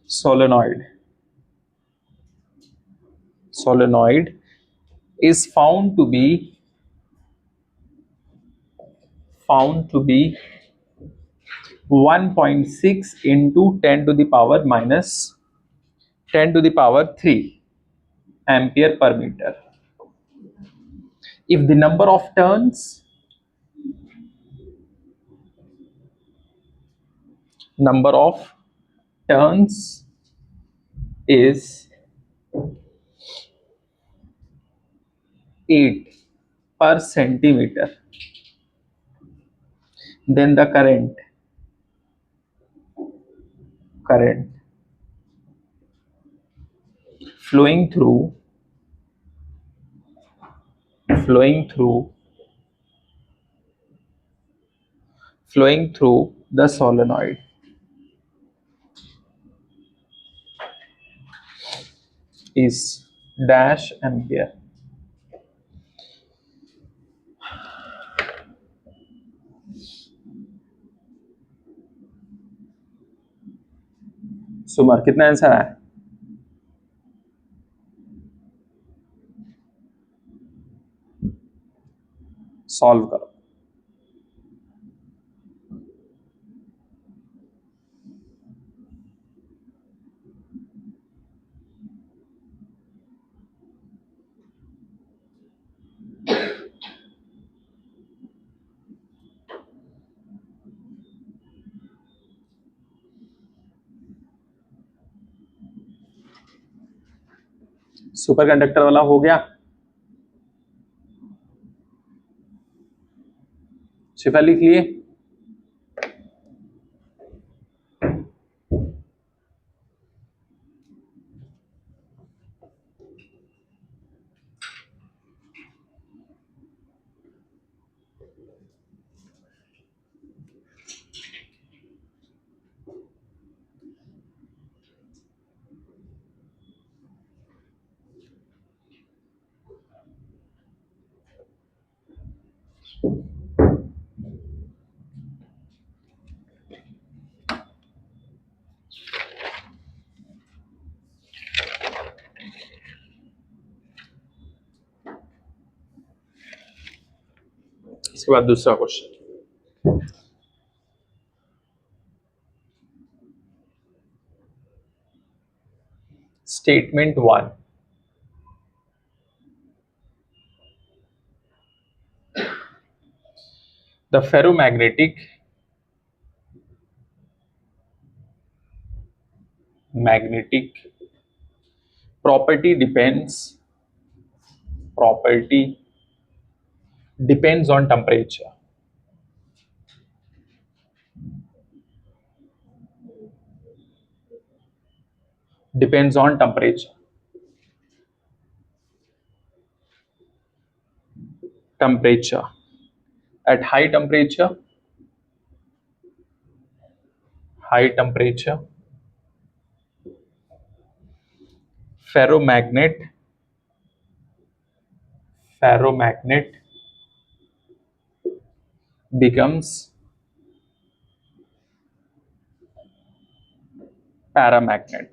solenoid is found to be 1.6 into 10 to the power minus 10 to the power 3 ampere per meter. If the number of turns is 8 per centimeter, then the current flowing through the solenoid is dash ampere. सुमर कितना आंसर है? सॉल्व करो। सुपर कंडक्टर वाला हो गया? शिफा लिख लिए? इसके बाद दूसरा question, statement 1, the ferromagnetic property depends on temperature, depends on temperature, temperature. At high temperature, ferromagnet becomes paramagnet.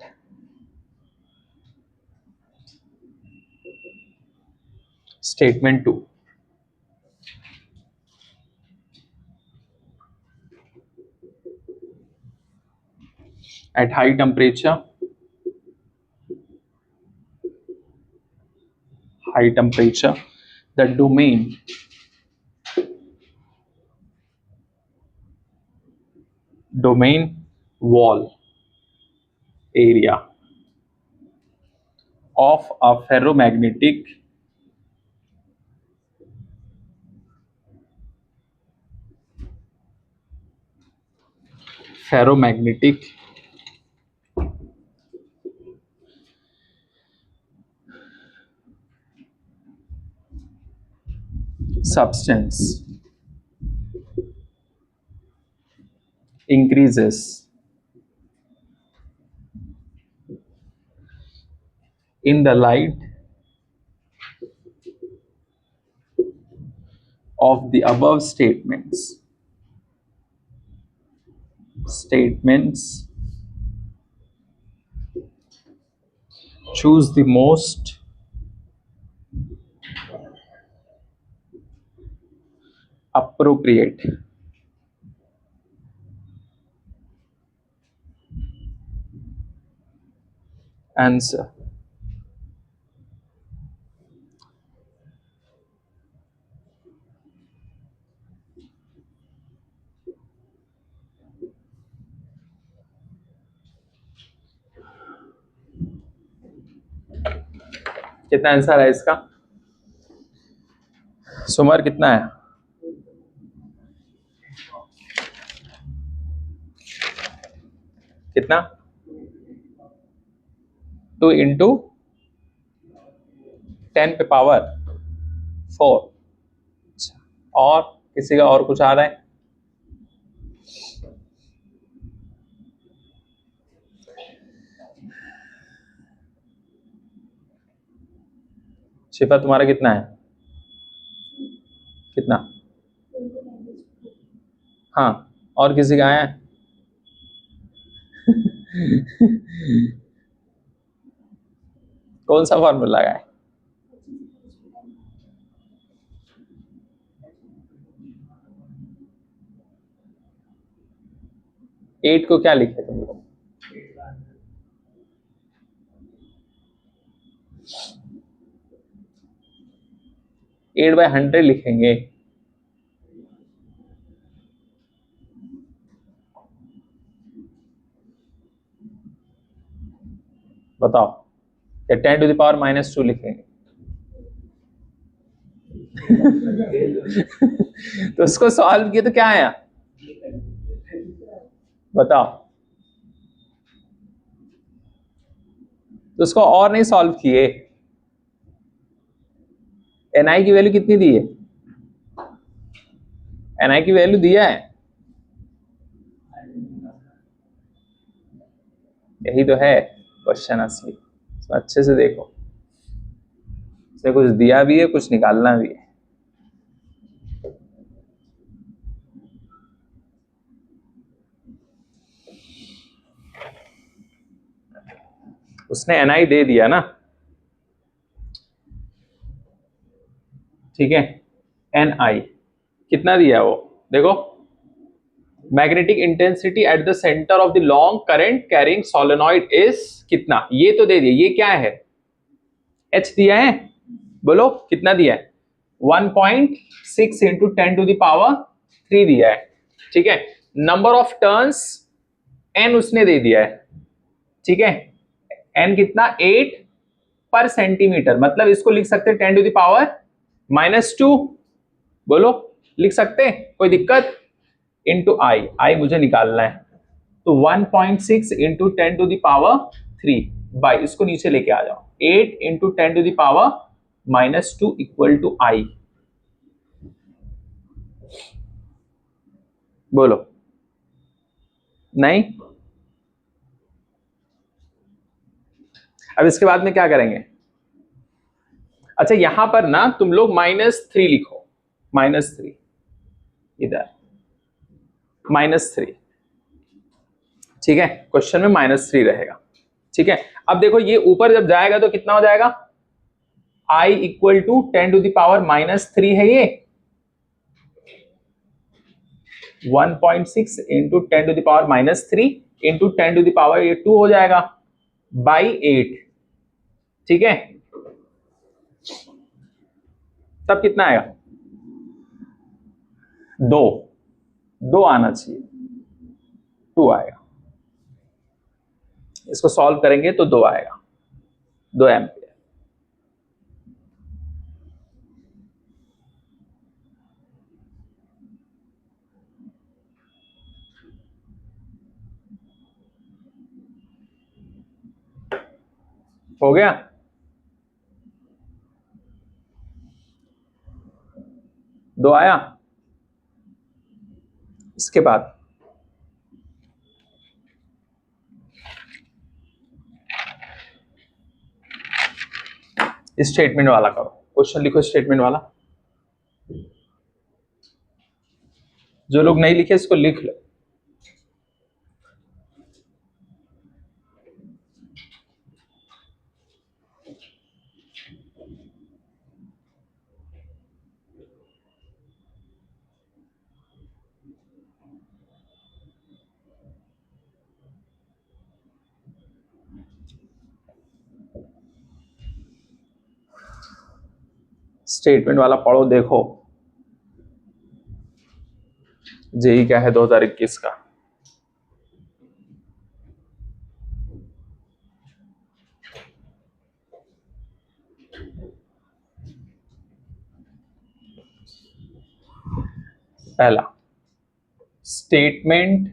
Statement 2. At high temperature, the domain wall area of a ferromagnetic substance increases in the light of the above statements. Choose the most appropriate answer. कितना आंसर है इसका? सुमर कितना है? कितना? 2 इंटू 10 पे पावर 4। और किसी का और कुछ आ रहा है? शिफा तुम्हारा कितना है? कितना? हाँ, और किसी का आया है? कौन सा फॉर्मूला है? एट को क्या लिखे तुम लोग? एट बाय 100 लिखेंगे। बताओ, या 10 टू द पावर -2 लिखेंगे? तो उसको सॉल्व किया तो क्या आया? बताओ। तो उसको और नहीं सॉल्व किए। Ni की वैल्यू कितनी दी है? Ni की वैल्यू दिया है, यही तो है क्वेश्चन असली। तो अच्छे से देखो, इसमें कुछ दिया भी है, कुछ निकालना भी है। उसने Ni दे दिया ना, ठीक है। Ni कितना दिया वो देखो। Magnetic intensity at the centre of the long current carrying solenoid is कितना, ये तो दे दिया। ये क्या है? H दिया है, बोलो कितना दिया है? 1.6 इंटू 10 टू द पावर 3 दिया है, ठीक है। नंबर ऑफ टर्न्स N उसने दे दिया है, ठीक है। N कितना? 8 पर सेंटीमीटर, मतलब इसको लिख सकते हैं 10 टू द पावर -2, बोलो, लिख सकते हैं, कोई दिक्कत? इंटू आई मुझे निकालना है, तो 1.6 इंटू 10⁻³ बाई, इसको नीचे लेके आ जाओ, 8 इंटू 10⁻⁻2 इक्वल टू आई। बोलो, नहीं? अब इसके बाद में क्या करेंगे? अच्छा, यहां पर ना तुम लोग -3 लिखो, -3 इधर, -3, ठीक है, क्वेश्चन में -3 रहेगा, ठीक है। अब देखो ये ऊपर जब जाएगा तो कितना हो जाएगा? i इक्वल टू 10⁻³ है ये, 1.6 इंटू 10⁻³ इंटू 10⁻², हो जाएगा बाई 8, ठीक है। तब कितना आएगा? 2 आना चाहिए, 2 आएगा। इसको सॉल्व करेंगे तो 2 आएगा, 2 एम्पियर। हो गया? दो आया। इसके बाद स्टेटमेंट वाला करो, क्वेश्चन लिखो स्टेटमेंट वाला। जो लोग नहीं लिखे इसको लिख लो। स्टेटमेंट वाला पढ़ो, देखो जेई क्या है 2021 का। पहला statement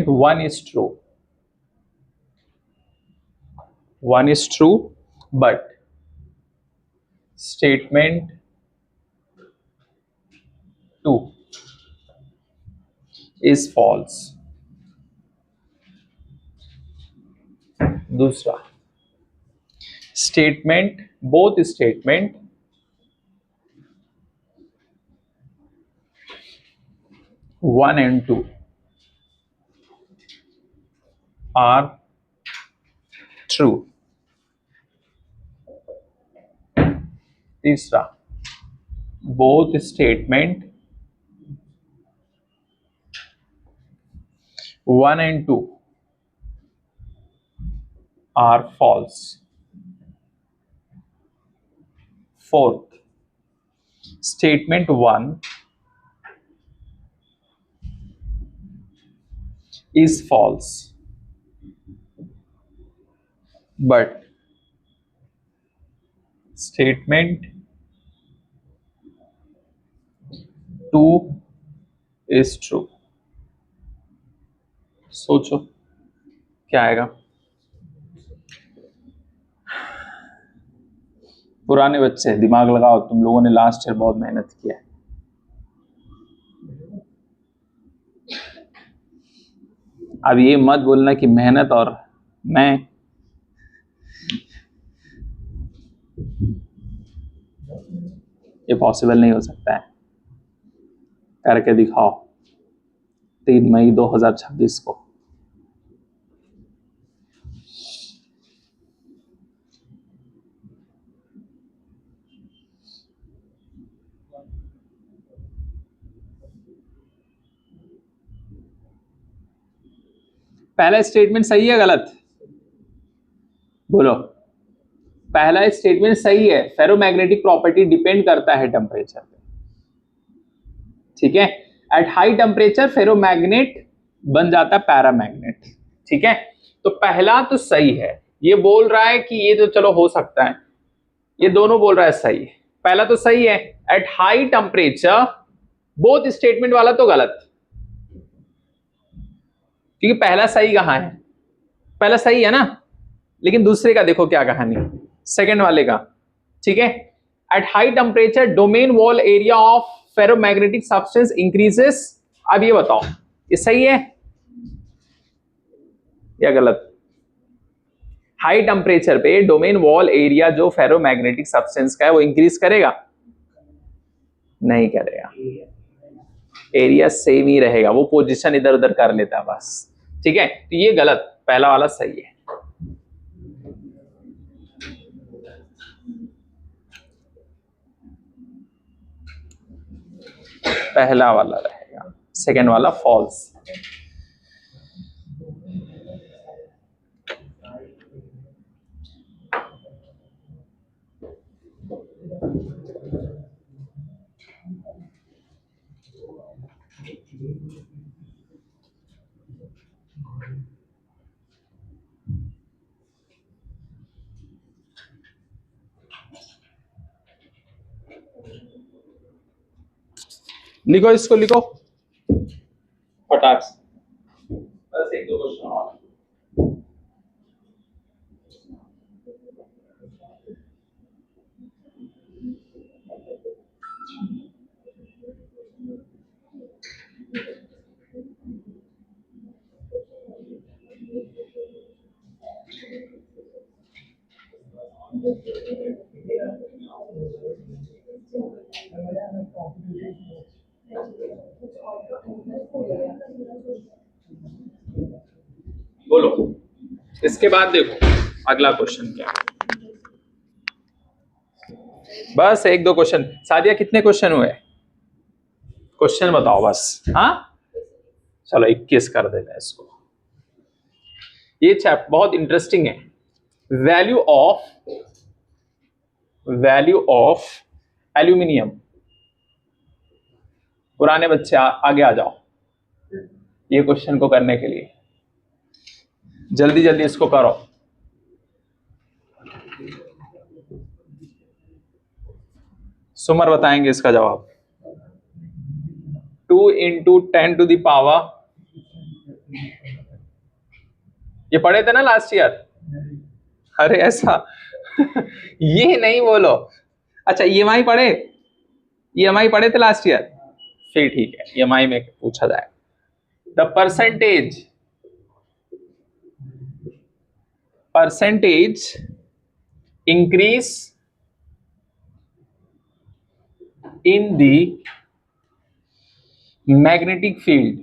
1 is true, 1 is true, but statement 2 is false। दूसरा statement, both statement one and 2 are true. तीसरा both statement 1 and 2 are false। Fourth, statement 1 is false, but statement 2 is true। सोचो क्या आएगा? पुराने बच्चे दिमाग लगाओ, तुम लोगों ने लास्ट ईयर बहुत मेहनत किया है। अब ये मत बोलना कि मेहनत और मैं, ये पॉसिबल नहीं हो सकता है। करके दिखाओ 3 मई 2026 को। पहला स्टेटमेंट सही है गलत? बोलो, पहला स्टेटमेंट सही है। फेरोमैग्नेटिक प्रॉपर्टी डिपेंड करता है टेम्परेचर पे, ठीक है। एट हाई टेम्परेचर फेरोमैग्नेट बन जाता है पैरामैग्नेट, ठीक है। तो पहला तो सही है। ये बोल रहा है कि ये तो चलो हो सकता है, ये दोनों बोल रहा है सही। पहला तो सही है, at high temperature, both statement वाला तो गलत, क्योंकि पहला सही कहां है, पहला सही है ना, लेकिन दूसरे का देखो क्या कहानी, सेकंड वाले का। ठीक है, at high temperature domain wall area of ferromagnetic substance increases. अब ये बताओ, ये सही है या गलत? हाई टेम्परेचर पे डोमेन वॉल एरिया जो फेरोमैग्नेटिक सब्सटेंस का है वो इंक्रीज करेगा? नहीं करेगा, एरिया सेम ही रहेगा, वो पोजीशन इधर उधर कर लेता है बस। ठीक है, तो ये गलत, पहला वाला सही है। पहला वाला रहेगा, सेकंड वाला फॉल्स। लिखो, इसको लिखो फटाक से, बस एक दो क्वेश्चन और। बोलो, इसके बाद देखो अगला क्वेश्चन क्या है। बस एक दो क्वेश्चन। सादिया कितने क्वेश्चन हुए? क्वेश्चन बताओ बस। हाँ चलो 21 कर देते हैं इसको। ये चैप्टर बहुत इंटरेस्टिंग है। Value of aluminium. पुराने बच्चे आगे आ जाओ ये क्वेश्चन को करने के लिए, जल्दी जल्दी इसको करो। सुमर बताएंगे इसका जवाब। 2 × 10⁻, ये पढ़े थे ना लास्ट ईयर? अरे ऐसा ये नहीं बोलो। अच्छा EMI पढ़े? EMI पढ़े थे लास्ट ईयर? फिर ठीक है, EMI में पूछा जाए। The percentage increase in the magnetic field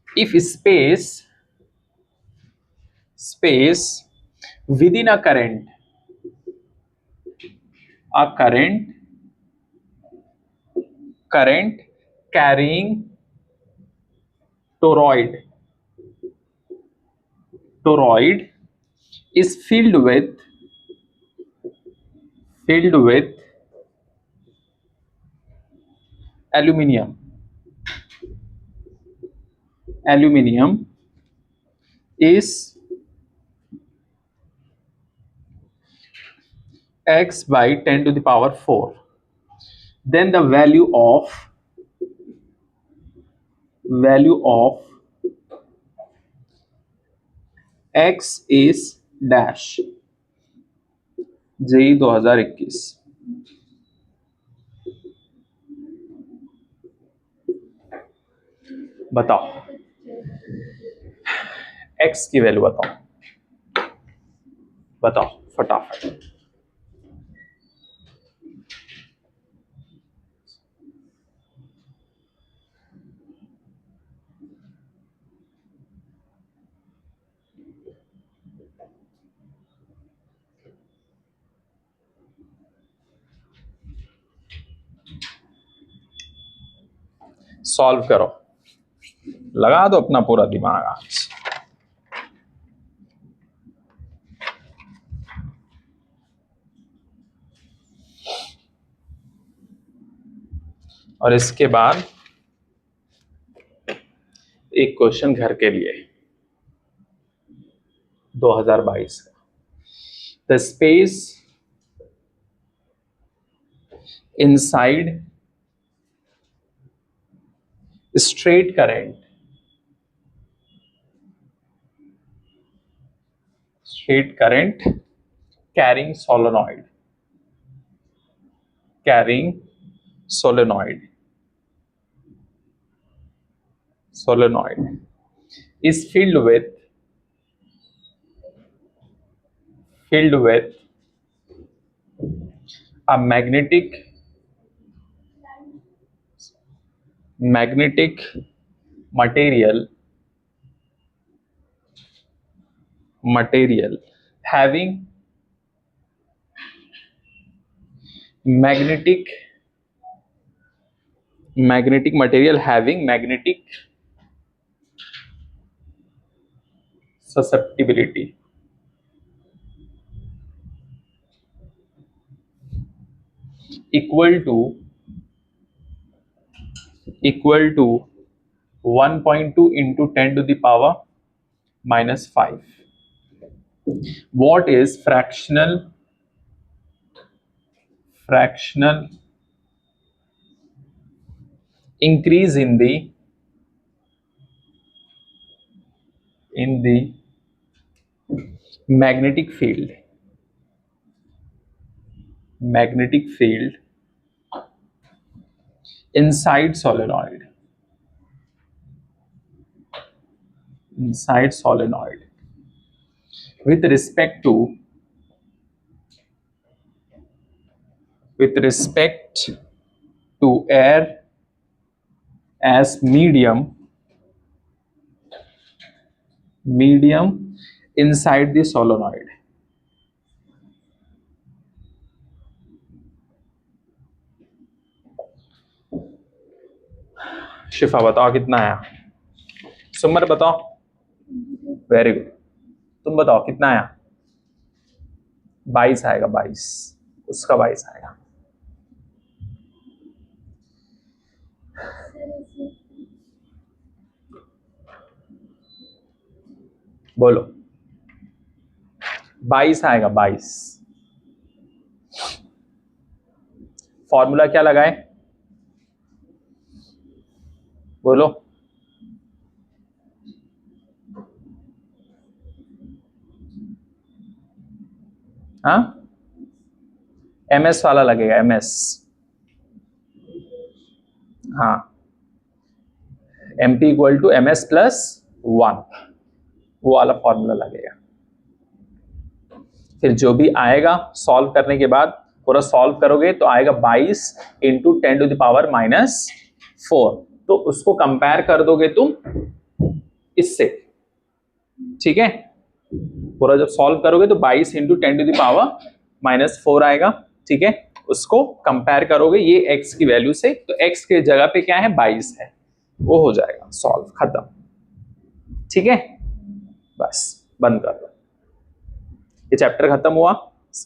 if space within a current carrying toroid is filled with aluminium is x by 10⁴, then the value of x is dash। JEE 2021। बताओ x की वैल्यू बताओ फटाफट। सॉल्व करो, लगा दो अपना पूरा दिमाग आज। और इसके बाद एक क्वेश्चन घर के लिए। 2022 का। The space inside straight current carrying solenoid is filled with a magnetic material having magnetic susceptibility equal to 1.2 into 10 to the power minus 5. What is fractional increase in the magnetic field inside solenoid with respect to air as medium inside the solenoid. शिफा बताओ कितना आया? सुमर बताओ। Very good. तुम बताओ कितना आया? 22 आएगा, 22 उसका 22 आएगा। बोलो 22 आएगा, 22। फॉर्मूला क्या लगाए? बोलो। हाँ एमएस वाला लगेगा, एमएस। हाँ MP equal to MS plus 1, वो वाला फॉर्मूला लगेगा। फिर जो भी आएगा सॉल्व करने के बाद, पूरा सॉल्व करोगे तो आएगा 22 into 10 to the power minus 4। तो उसको कंपेयर कर दोगे तुम इससे, ठीक है। पूरा जब सॉल्व करोगे तो 22 into 10 to the power minus 4 आएगा, ठीक है। उसको कंपेयर करोगे ये x की वैल्यू से, तो x के जगह पे क्या है 22 है, वो हो जाएगा सॉल्व, खत्म, ठीक है। बस बंद कर दो, ये चैप्टर खत्म हुआ।